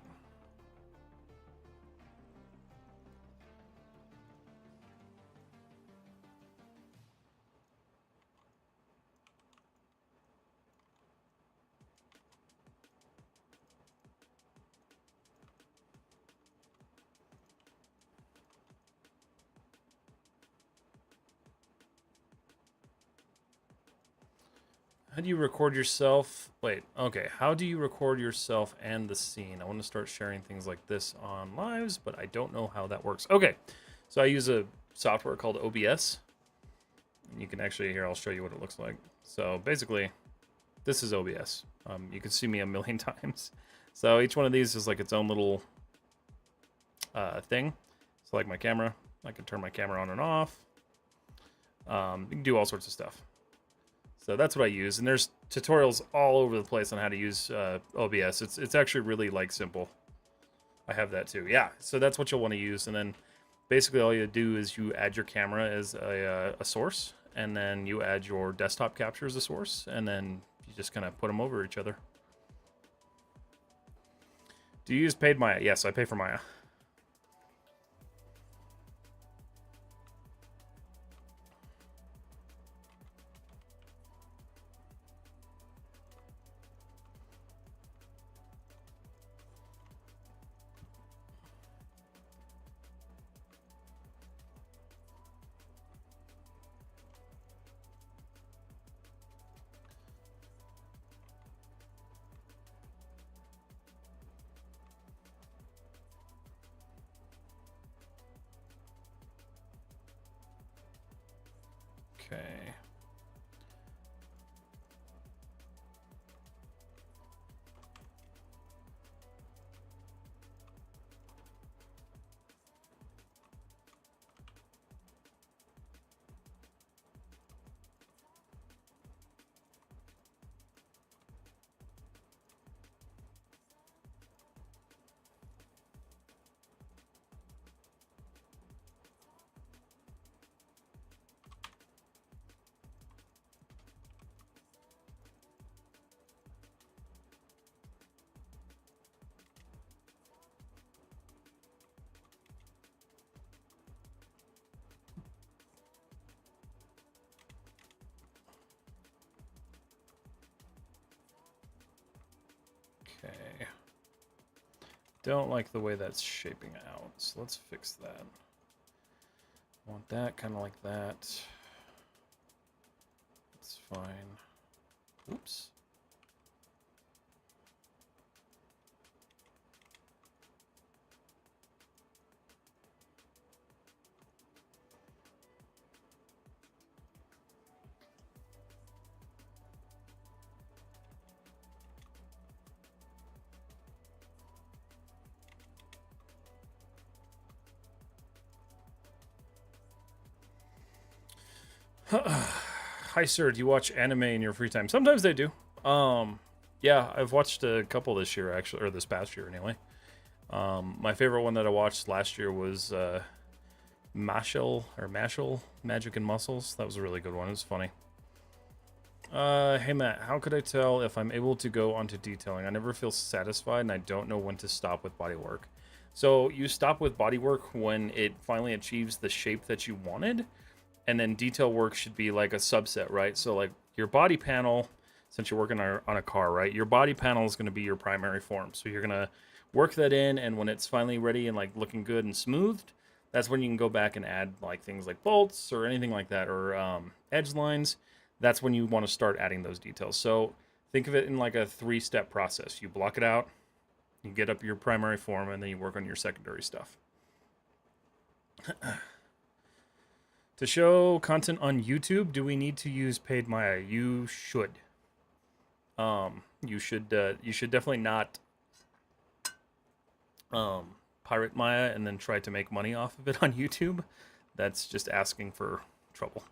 How do you record yourself? Wait, okay. How do you record yourself and the scene? I want to start sharing things like this on lives, but I don't know how that works. Okay, so I use a software called OBS. You can actually, here, I'll show you what it looks like. So basically, this is OBS. You can see me a million times. So each one of these is like its own little thing. So like my camera, I can turn my camera on and off. You can do all sorts of stuff. So that's what I use, and there's tutorials all over the place on how to use OBS. It's actually really like simple. I have that too. Yeah, so that's what you'll want to use, and then basically all you do is you add your camera as a source, and then you add your desktop capture as a source, and then you just kind of put them over each other. Do you use paid Maya? Yes, I pay for Maya. Okay. Okay. Don't like the way that's shaping out, so let's fix that. Want that kind of like that. It's fine. Oops. Hi, sir. Do you watch anime in your free time? Sometimes I do. Yeah, I've watched a couple this year, actually, or this past year, anyway. My favorite one that I watched last year was Mashal, Magic and Muscles. That was a really good one. It was funny. Hey Matt, how could I tell if I'm able to go onto detailing? I never feel satisfied, and I don't know when to stop with bodywork. So you stop with bodywork when it finally achieves the shape that you wanted, and then detail work should be like a subset, right? So like your body panel, since you're working on a car, right? Your body panel is going to be your primary form. So you're going to work that in, and when it's finally ready and like looking good and smoothed, that's when you can go back and add like things like bolts or anything like that, or edge lines. That's when you want to start adding those details. So think of it in like a 3-step process. You block it out, you get up your primary form, and then you work on your secondary stuff. To show content on YouTube, do we need to use paid Maya? You should. You should definitely not pirate Maya and then try to make money off of it on YouTube. That's just asking for trouble.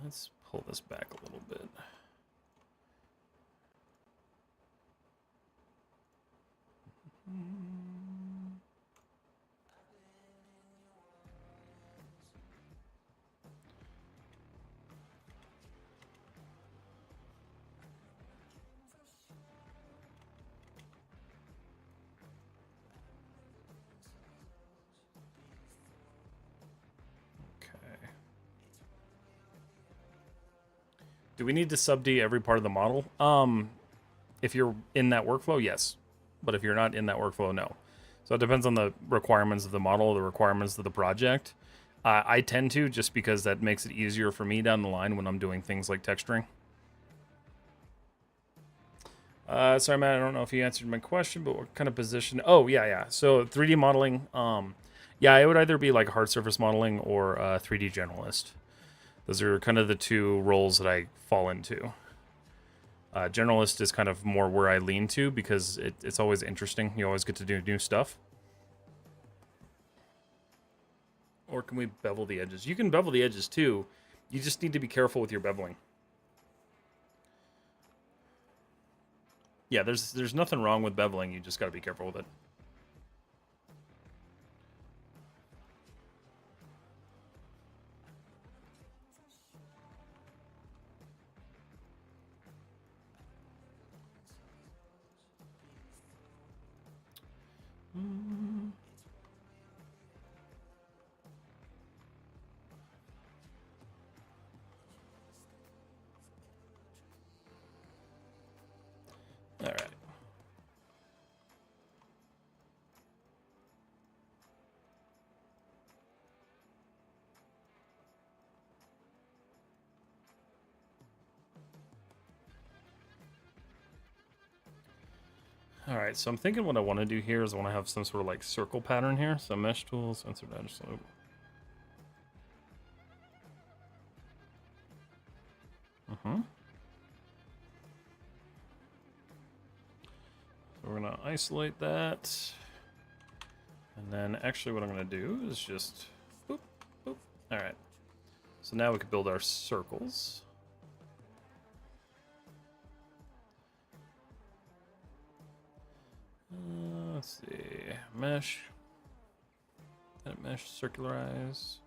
Let's pull this back a little bit. Do we need to sub-D every part of the model? If you're in that workflow, yes. But if you're not in that workflow, no. So it depends on the requirements of the model, the requirements of the project. I tend to, just because that makes it easier for me down the line when I'm doing things like texturing. Sorry, Matt, I don't know if you answered my question, but what kind of position? Oh, yeah. So 3D modeling, yeah, it would either be like hard surface modeling or 3D generalist. Those are kind of the two roles that I fall into. Generalist is kind of more where I lean to because it's always interesting. You always get to do new stuff. Or can we bevel the edges? You can bevel the edges too. You just need to be careful with your beveling. Yeah, there's nothing wrong with beveling. You just got to be careful with it. All right. All right, so I'm thinking what I want to do here is I want to have some sort of like circle pattern here. So mesh tools, sensor dash slope. So we're gonna isolate that. And then actually what I'm gonna do is just boop, boop. All right. So now we can build our circles. Let's see, mesh, edit mesh, circularize,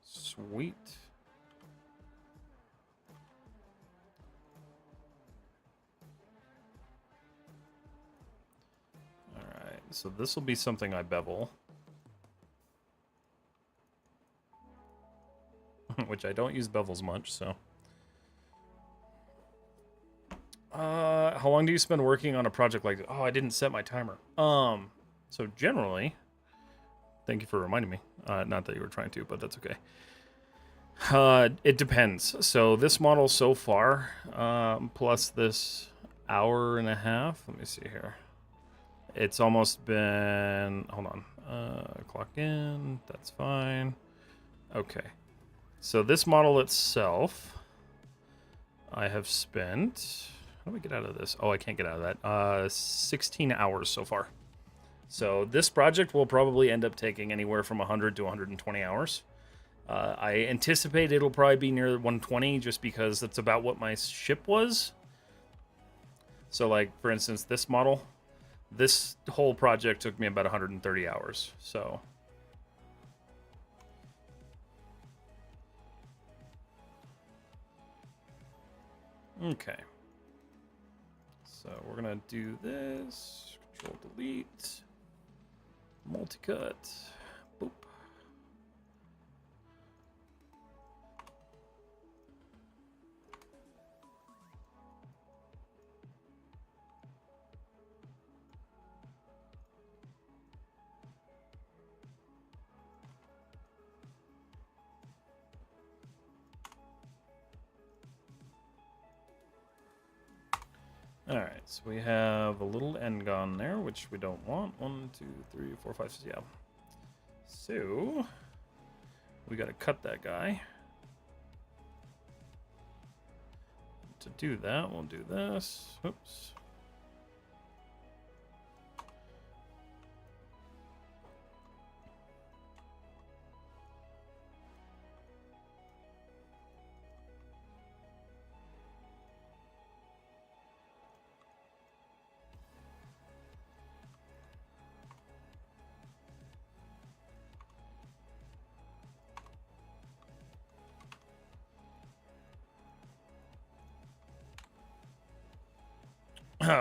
sweet. All right, so this will be something I bevel, which I don't use bevels much, so. How long do you spend working on a project like this? Oh, I didn't set my timer. So generally, thank you for reminding me. Not that you were trying to, but that's okay. It depends. So this model so far, plus this hour and a half. Let me see here. It's almost been. Hold on. Clock in. That's fine. Okay. So this model itself, I have spent. How do we get out of this? Oh, I can't get out of that. 16 hours so far. So this project will probably end up taking anywhere from 100 to 120 hours. I anticipate it'll probably be near 120 just because that's about what my ship was. So like, for instance, this model, this whole project took me about 130 hours. So okay. So we're gonna do this, Control Delete, multi-cut, boop. All right, so we have a little end gone there, which we don't want. 1, 2, 3, 4, 5, 6, yeah. So we got to cut that guy. To do that, we'll do this. Oops.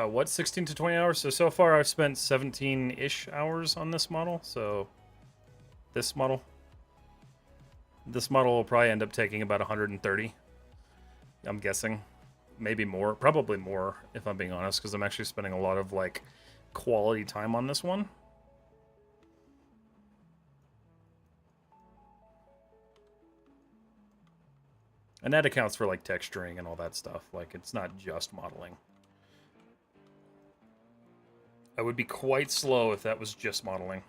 What, 16 to 20 hours? So far I've spent 17-ish hours on this model. So this model will probably end up taking about 130. I'm guessing. Maybe more. Probably more, if I'm being honest, because I'm actually spending a lot of, like, quality time on this one. And that accounts for, like, texturing and all that stuff. Like, it's not just modeling. I would be quite slow if that was just modeling.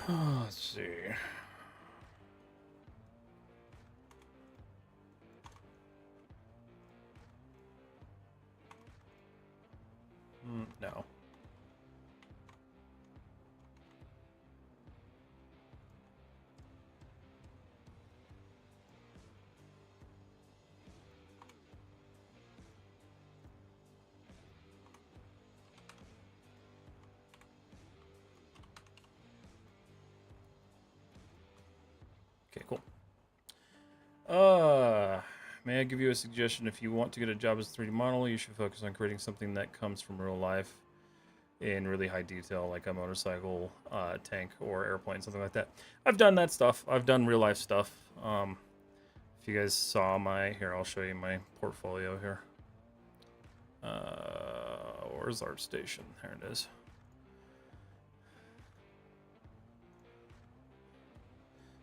Let's see. No. Okay, cool. May I give you a suggestion? If you want to get a job as a 3D model, you should focus on creating something that comes from real life in really high detail, like a motorcycle, tank, or airplane, something like that. I've done that stuff. I've done real life stuff. If you guys saw here, I'll show you my portfolio here. Where's ArtStation? There it is.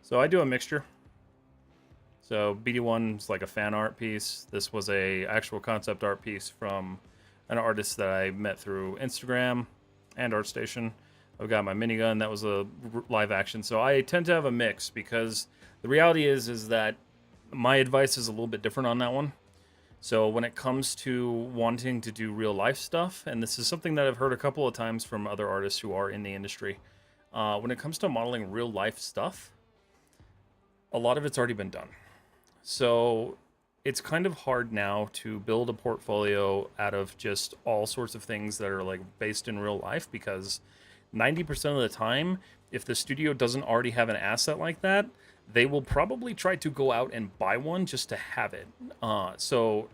So I do a mixture. So BD1 is like a fan art piece. This was a actual concept art piece from an artist that I met through Instagram and ArtStation. I've got my minigun. That was a live action. So I tend to have a mix because the reality is that my advice is a little bit different on that one. So when it comes to wanting to do real life stuff, and this is something that I've heard a couple of times from other artists who are in the industry, when it comes to modeling real life stuff, a lot of it's already been done. So it's kind of hard now to build a portfolio out of just all sorts of things that are like based in real life, because 90% of the time, if the studio doesn't already have an asset like that, they will probably try to go out and buy one just to have it. So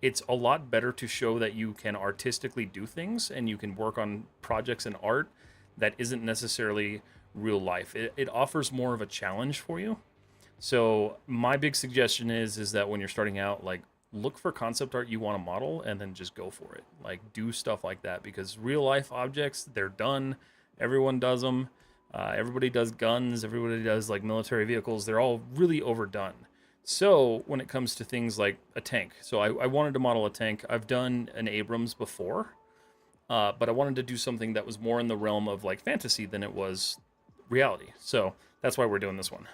it's a lot better to show that you can artistically do things and you can work on projects and art that isn't necessarily real life. It offers more of a challenge for you. So my big suggestion is that when you're starting out, like, look for concept art you want to model and then just go for it. Like, do stuff like that, because real life objects, they're done. Everyone does them. Everybody does guns. Everybody does like military vehicles. They're all really overdone. So when it comes to things like a tank, so I wanted to model a tank. I've done an Abrams before, but I wanted to do something that was more in the realm of like fantasy than it was reality. So that's why we're doing this one.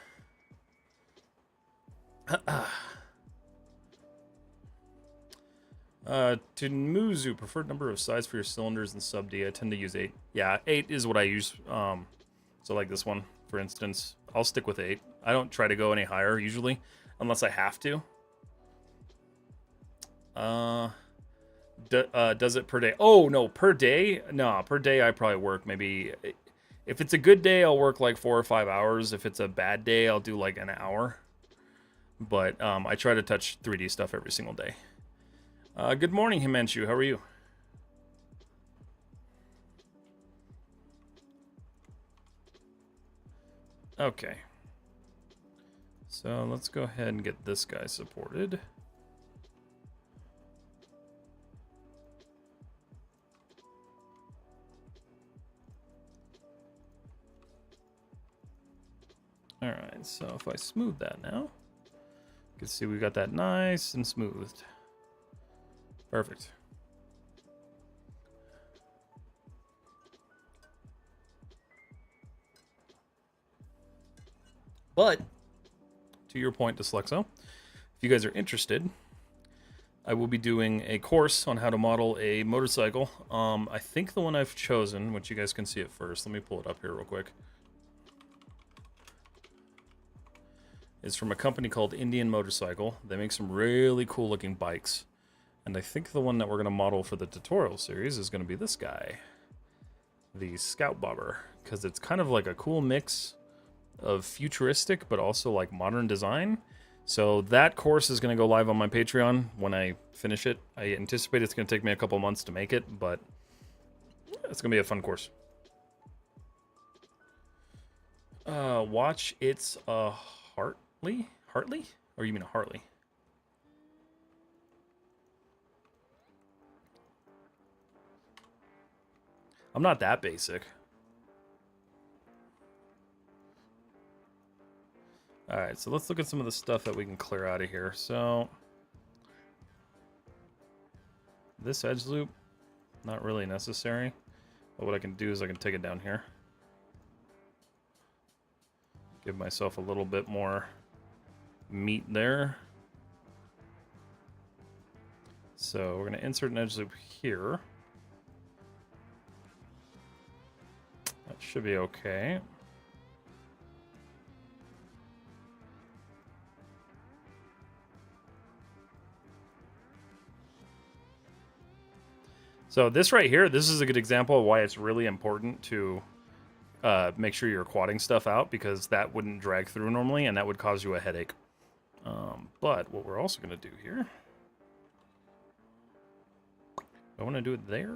Tunmuzu, preferred number of size for your cylinders and sub D. I tend to use 8. Yeah, 8 is what I use. So like this one, for instance, I'll stick with 8. I don't try to go any higher usually, unless I have to. Does it per day? Oh, no, per day? No, per day I probably work maybe... If it's a good day, I'll work like 4 or 5 hours. If it's a bad day, I'll do like an hour. But I try to touch 3D stuff every single day. Good morning, Himanshu. How are you? Okay. So let's go ahead and get this guy supported. All right, so if I smooth that now, can see we got that nice and smoothed. Perfect. But, to your point, Dyslexo, if you guys are interested, I will be doing a course on how to model a motorcycle. I think the one I've chosen, which you guys can see it first, let me pull it up here real quick, is from a company called Indian Motorcycle. They make some really cool looking bikes. And I think the one that we're going to model for the tutorial series is going to be this guy, the Scout Bobber, because it's kind of like a cool mix of futuristic but also like modern design. So that course is going to go live on my Patreon when I finish it. I anticipate it's going to take me a couple months to make it, but it's going to be a fun course. Watch, it's a Hartley? Or you mean a Harley? I'm not that basic. Alright, so let's look at some of the stuff that we can clear out of here. So, this edge loop, not really necessary. But what I can do is I can take it down here. Give myself a little bit more meat there. So we're going to insert an edge loop here. That should be okay. So this right here, this is a good example of why it's really important to make sure you're quadding stuff out, because that wouldn't drag through normally and that would cause you a headache. But what we're also going to do here, I want to do it there.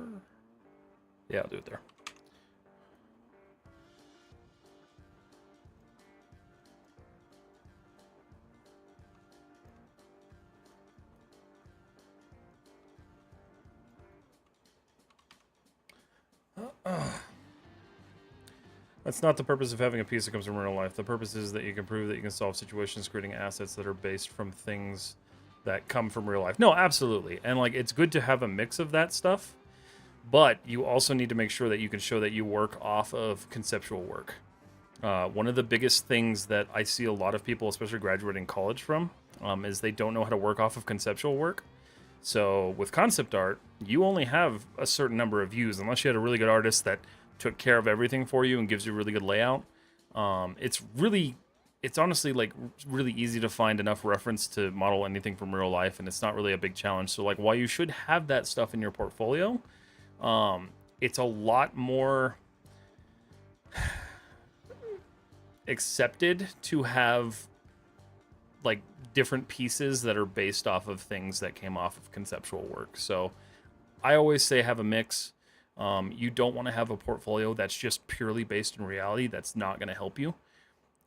Yeah, I'll do it there. That's not the purpose of having a piece that comes from real life. The purpose is that you can prove that you can solve situations creating assets that are based from things that come from real life. No, absolutely. And like, it's good to have a mix of that stuff, but you also need to make sure that you can show that you work off of conceptual work. One of the biggest things that I see a lot of people, especially graduating college from, is they don't know how to work off of conceptual work. So with concept art, you only have a certain number of views, unless you had a really good artist that took care of everything for you and gives you a really good layout. It's honestly like really easy to find enough reference to model anything from real life, and it's not really a big challenge. So like, while you should have that stuff in your portfolio, it's a lot more accepted to have like different pieces that are based off of things that came off of conceptual work. So I always say have a mix. You don't want to have a portfolio that's just purely based in reality. That's not going to help you.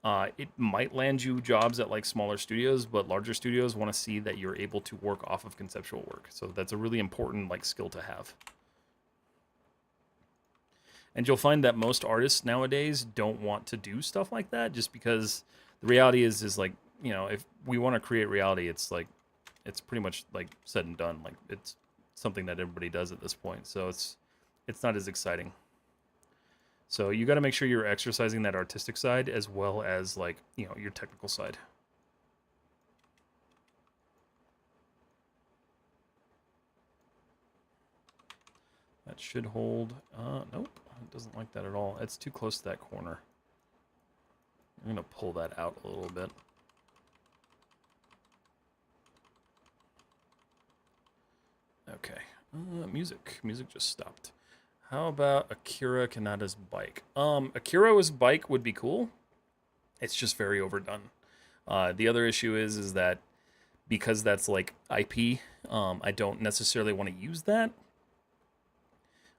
It might land you jobs at like smaller studios, but larger studios want to see that you're able to work off of conceptual work. So that's a really important like skill to have. And you'll find that most artists nowadays don't want to do stuff like that, just because the reality is like, you know, if we want to create reality, it's like, it's pretty much like said and done. Like, it's something that everybody does at this point. So it's not as exciting. So you got to make sure you're exercising that artistic side as well as like, you know, your technical side. That should hold. Nope, it doesn't like that at all. It's too close to that corner. I'm going to pull that out a little bit. Okay. Music just stopped. How about Akira Kanada's bike? Akira's bike would be cool. It's just very overdone. The other issue is that because that's like IP, I don't necessarily want to use that.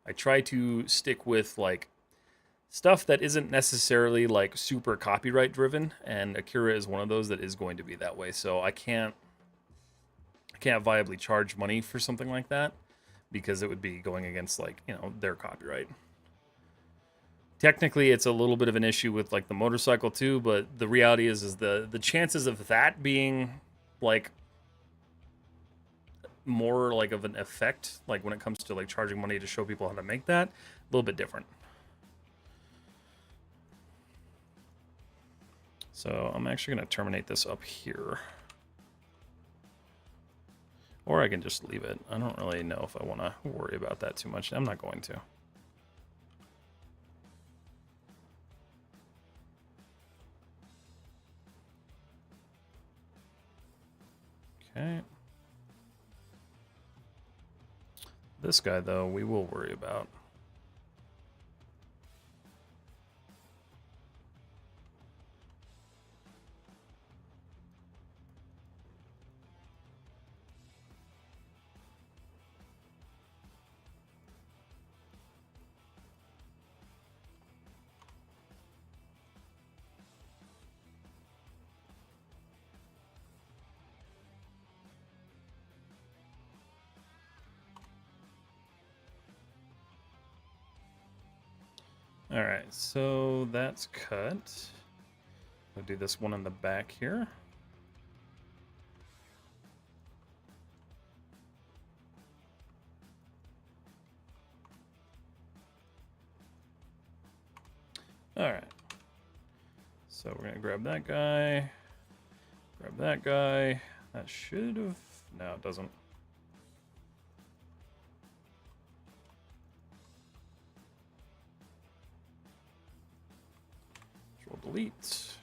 I try to stick with like stuff that isn't necessarily like super copyright driven, and Akira is one of those that is going to be that way. So I can't viably charge money for something like that, because it would be going against like, you know, their copyright. Technically, it's a little bit of an issue with like the motorcycle too, but the reality is the chances of that being like more like of an effect, like when it comes to like charging money to show people how to make that, a little bit different. So I'm actually going to terminate this up here. Or I can just leave it. I don't really know if I want to worry about that too much. I'm not going to. Okay. This guy, though, we will worry about. All right, so that's cut. I'll do this one in the back here. All right. So we're gonna grab that guy, grab that guy. That should have, no, it doesn't. Control delete.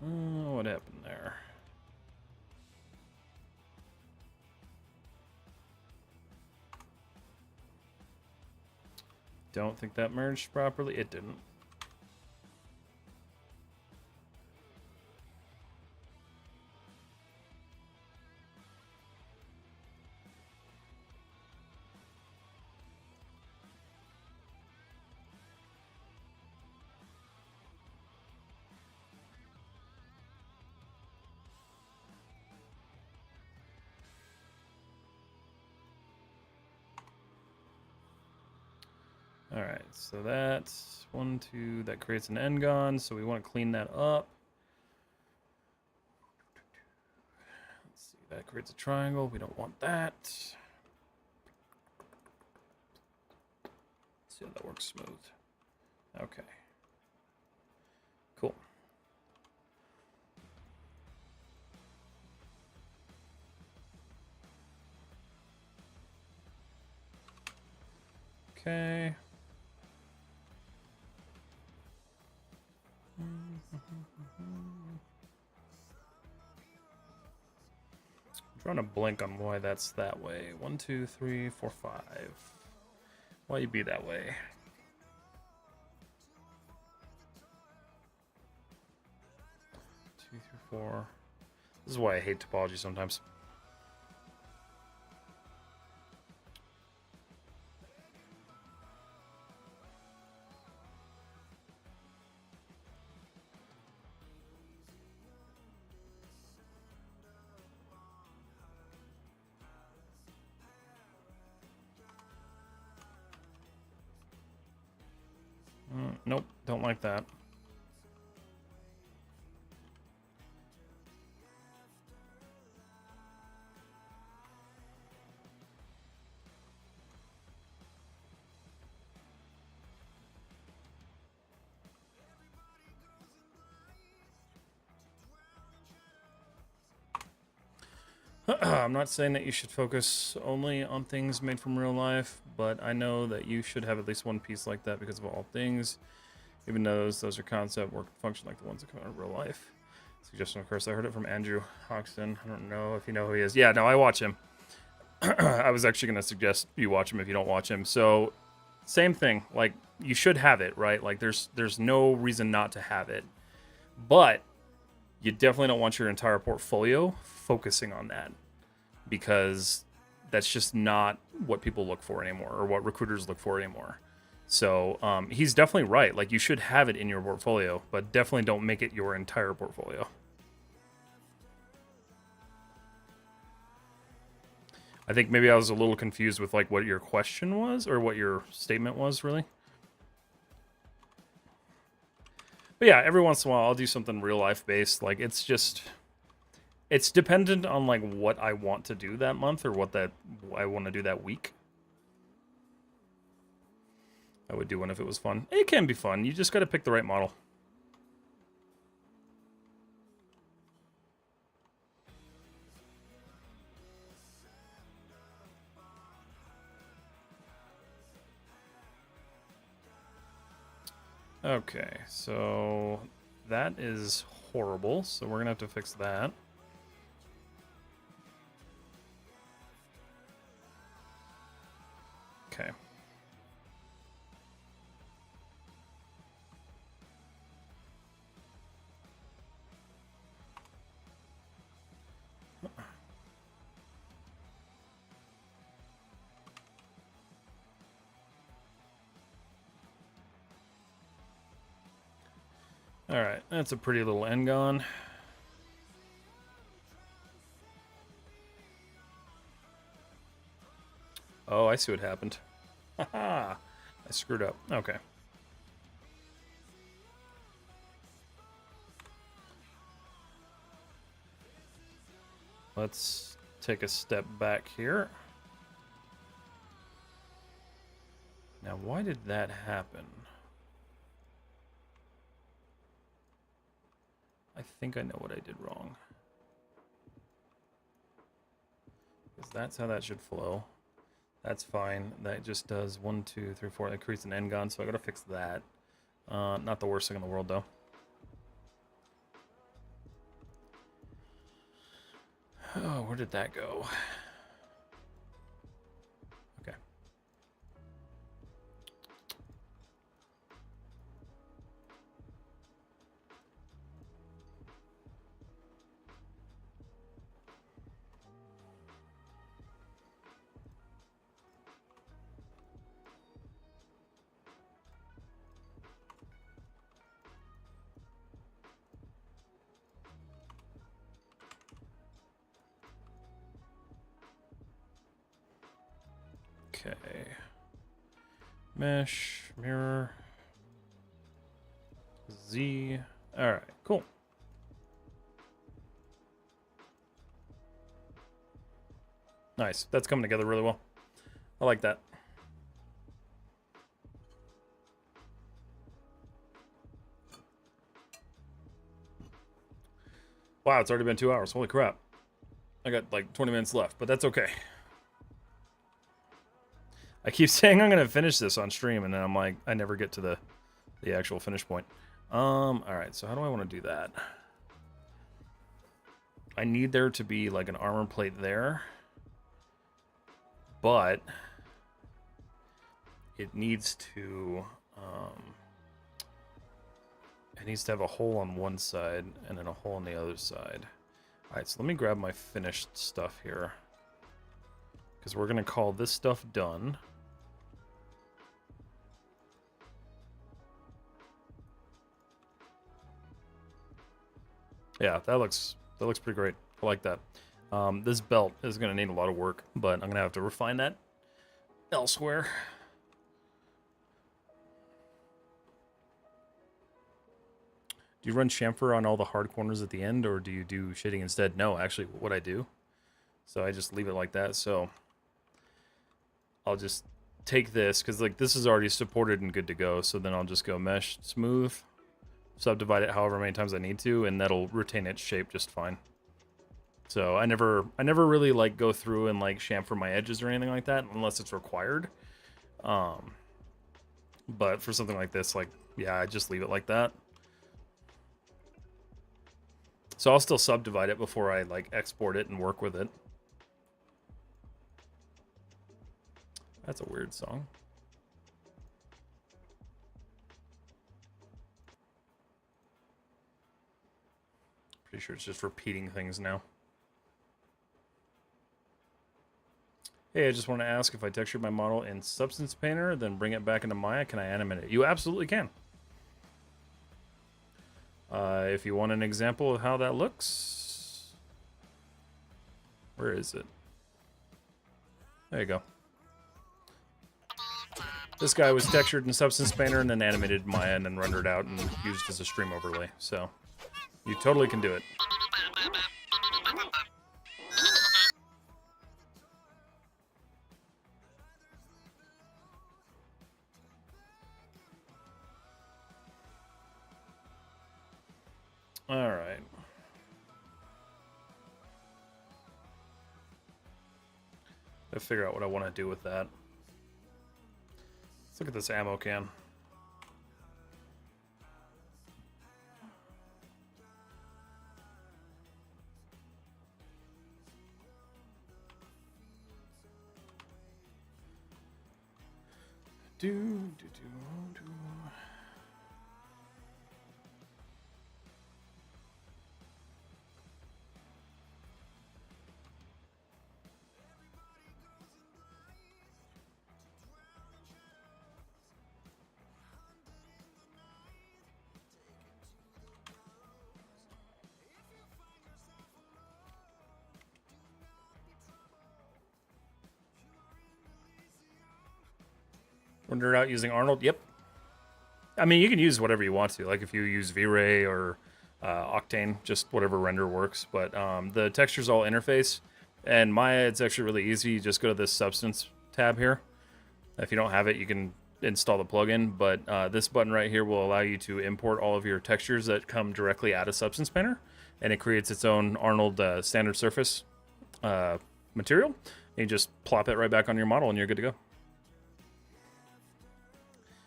What happened there? Don't think that merged properly. It didn't. All right, so that's 1, 2, that creates an n-gon, so we want to clean that up. Let's see, that creates a triangle. We don't want that. Let's see how that works smooth. Okay. Cool. Okay. I'm trying to blink on why that's that way. 1, 2, 3, 4, 5. Why you be that way? Two, three, 4. This is why I hate topology sometimes. Nope, don't like that. I'm not saying that you should focus only on things made from real life, but I know that you should have at least one piece like that because of all things. Even though those are concept, work, function like the ones that come out of real life. Suggestion, of course, I heard it from Andrew Hoxton. I don't know if you know who he is. Yeah, no, I watch him. I was actually going to suggest you watch him if you don't watch him. So, same thing. Like, you should have it, right? Like, there's no reason not to have it. But you definitely don't want your entire portfolio focusing on that, because that's just not what people look for anymore, or what recruiters look for anymore. So he's definitely right. Like, you should have it in your portfolio, but definitely don't make it your entire portfolio. I think maybe I was a little confused with like what your question was or what your statement was really. But yeah, every once in a while I'll do something real life based. Like it's dependent on like what I want to do that month or what that I want to do that week. I would do one if it was fun. It can be fun. You just got to pick the right model. Okay, so that is horrible. So we're gonna have to fix that. Okay. Alright, that's a pretty little Engon. Oh, I see what happened. Haha! I screwed up. Okay. Let's take a step back here. Now, why did that happen? I think I know what I did wrong. Because that's how that should flow. That's fine. That just does 1, 2, 3, 4. That creates an Engon, so I gotta fix that. Not the worst thing in the world, though. Oh, where did that go? Okay. Okay. Mesh, mirror, Z. Alright, cool. Nice. That's coming together really well. I like that. Wow, it's already been 2 hours. Holy crap. I got like 20 minutes left, but that's okay. I keep saying I'm going to finish this on stream, and then I'm like, I never get to the actual finish point. Alright, so how do I want to do that? I need there to be like an armor plate there. But it needs to have a hole on one side and then a hole on the other side. Alright, so let me grab my finished stuff here. Because we're going to call this stuff done. Yeah, that looks pretty great. I like that. This belt is going to need a lot of work, but I'm going to have to refine that elsewhere. Do you run chamfer on all the hard corners at the end, or do you do shading instead? No, actually, what I do. So I just leave it like that. So I'll just take this, because like this is already supported and good to go. So then I'll just go mesh smooth, subdivide it however many times I need to, and that'll retain its shape just fine. So I never really like go through and like chamfer my edges or anything like that unless it's required. But for something like this, like, yeah, I just leave it like that. So I'll still subdivide it before I like export it and work with it. That's a weird song. Pretty sure it's just repeating things now. Hey, I just want to ask, if I textured my model in Substance Painter, then bring it back into Maya, can I animate it? You absolutely can. If you want an example of how that looks... Where is it? There you go. This guy was textured in Substance Painter and then animated in Maya and then rendered out and used as a stream overlay. So you totally can do it. All right. Gotta figure out what I want to do with that. Let's look at this ammo can. Do. Render out using Arnold? Yep. I mean, you can use whatever you want to. Like if you use V-Ray or Octane, just whatever render works. But the texture's all interface. And Maya, it's actually really easy. You just go to this Substance tab here. If you don't have it, you can install the plugin. But this button right here will allow you to import all of your textures that come directly out of Substance Painter. And it creates its own Arnold standard surface material. And you just plop it right back on your model and you're good to go.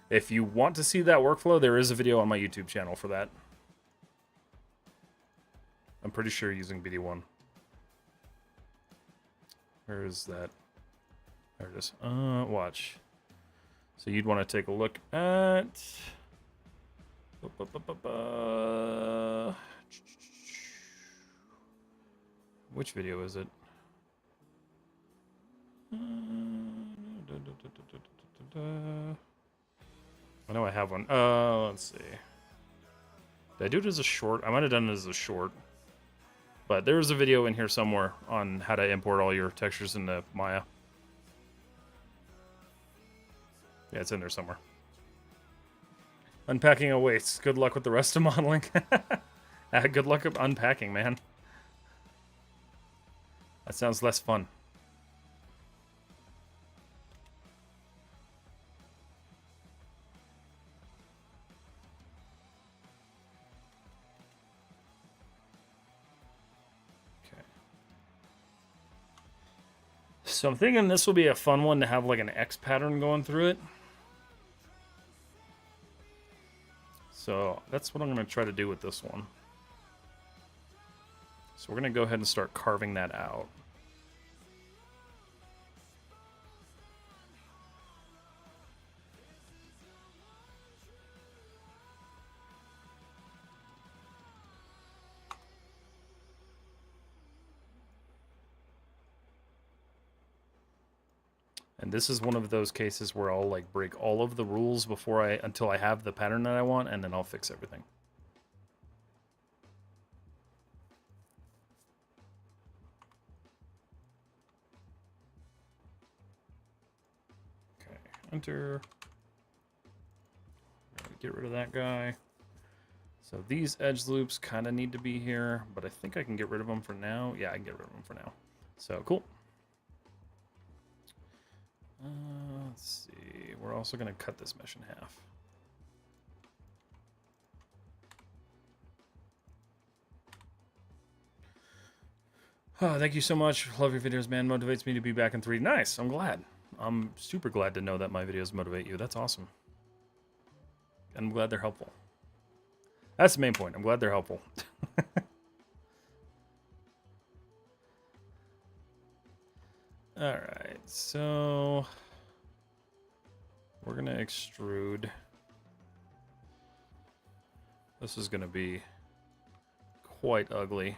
If you want to see that workflow, there is a video on my YouTube channel for that. I'm pretty sure using BD1. Where is that? There it is. Watch. So you'd want to take a look at... Which video is it? I know I have one. Let's see. Did I do it as a short? I might have done it as a short. But there is a video in here somewhere on how to import all your textures into Maya. Yeah, it's in there somewhere. Unpacking awaits. Good luck with the rest of modeling. Good luck unpacking, man. That sounds less fun. So I'm thinking this will be a fun one to have like an X pattern going through it. So that's what I'm going to try to do with this one. So we're going to go ahead and start carving that out. And this is one of those cases where I'll like break all of the rules until I have the pattern that I want, and then I'll fix everything. Okay, enter. Get rid of that guy. So these edge loops kind of need to be here, but I think I can get rid of them for now. Yeah, I can get rid of them for now. So cool. Let's see. We're also going to cut this mesh in half. Oh, thank you so much. Love your videos, man. Motivates me to be back in 3D. Nice. I'm glad. I'm super glad to know that my videos motivate you. That's awesome. And I'm glad they're helpful. That's the main point. I'm glad they're helpful. Alright, so we're going to extrude. This is going to be quite ugly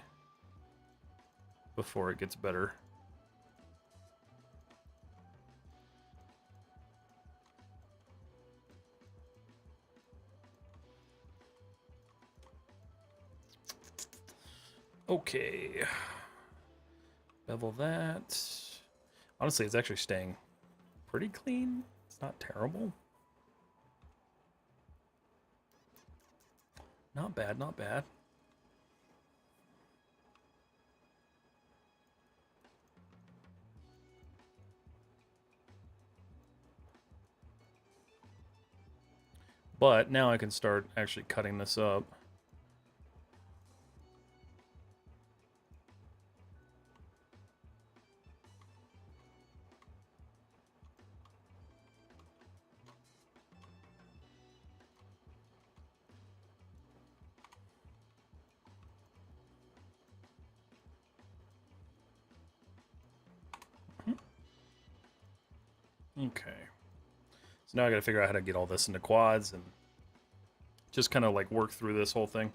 before it gets better. Okay. Bevel that. Honestly, it's actually staying pretty clean. It's not terrible. Not bad, not bad. But now I can start actually cutting this up. Okay. So now I got to figure out how to get all this into quads and just kind of like work through this whole thing.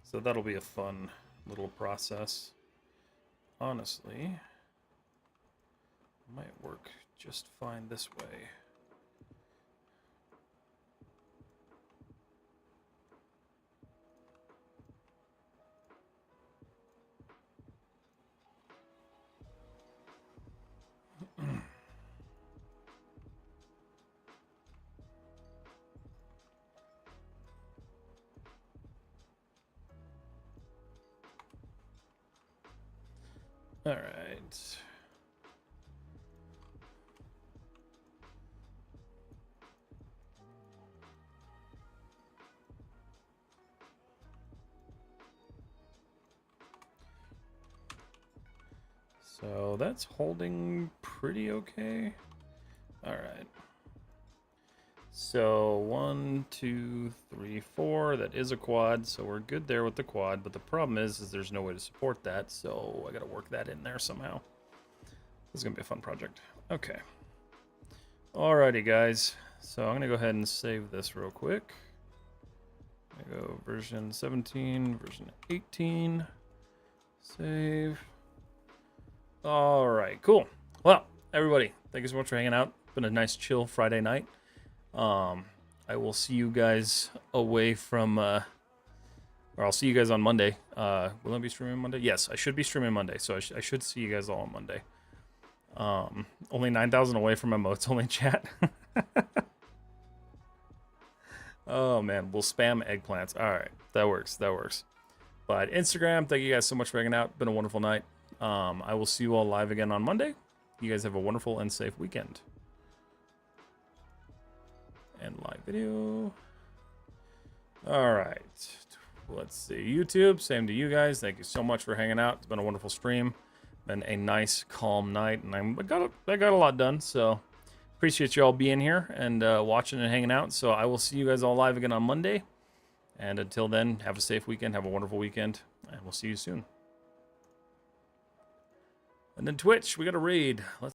So that'll be a fun little process. Honestly, might work just fine this way. All right. So that's holding pretty okay. All right. So 1, 2, 3, 4. That is a quad, so we're good there with the quad. But the problem is there's no way to support that, so I got to work that in there somehow. This is gonna be a fun project. Okay. Alrighty, guys. So I'm gonna go ahead and save this real quick. I go version 17, version 18. Save. All right, cool. Well, everybody, thank you so much for hanging out. It's been a nice, chill Friday night. I will see you guys away from, or I'll see you guys on Monday. Will I be streaming Monday? Yes, I should be streaming Monday, so I should see you guys all on Monday. Only 9,000 away from emotes, only chat. Oh man, we'll spam eggplants. All right, that works. That works. But Instagram, thank you guys so much for hanging out. Been a wonderful night. I will see you all live again on Monday. You guys have a wonderful and safe weekend. And live video. All right. Let's see. YouTube, same to you guys. Thank you so much for hanging out. It's been a wonderful stream. Been a nice, calm night, and I got a lot done. So appreciate you all being here and watching and hanging out. So I will see you guys all live again on Monday. And until then, have a safe weekend. Have a wonderful weekend. And we'll see you soon. And then Twitch, we got a raid. Let's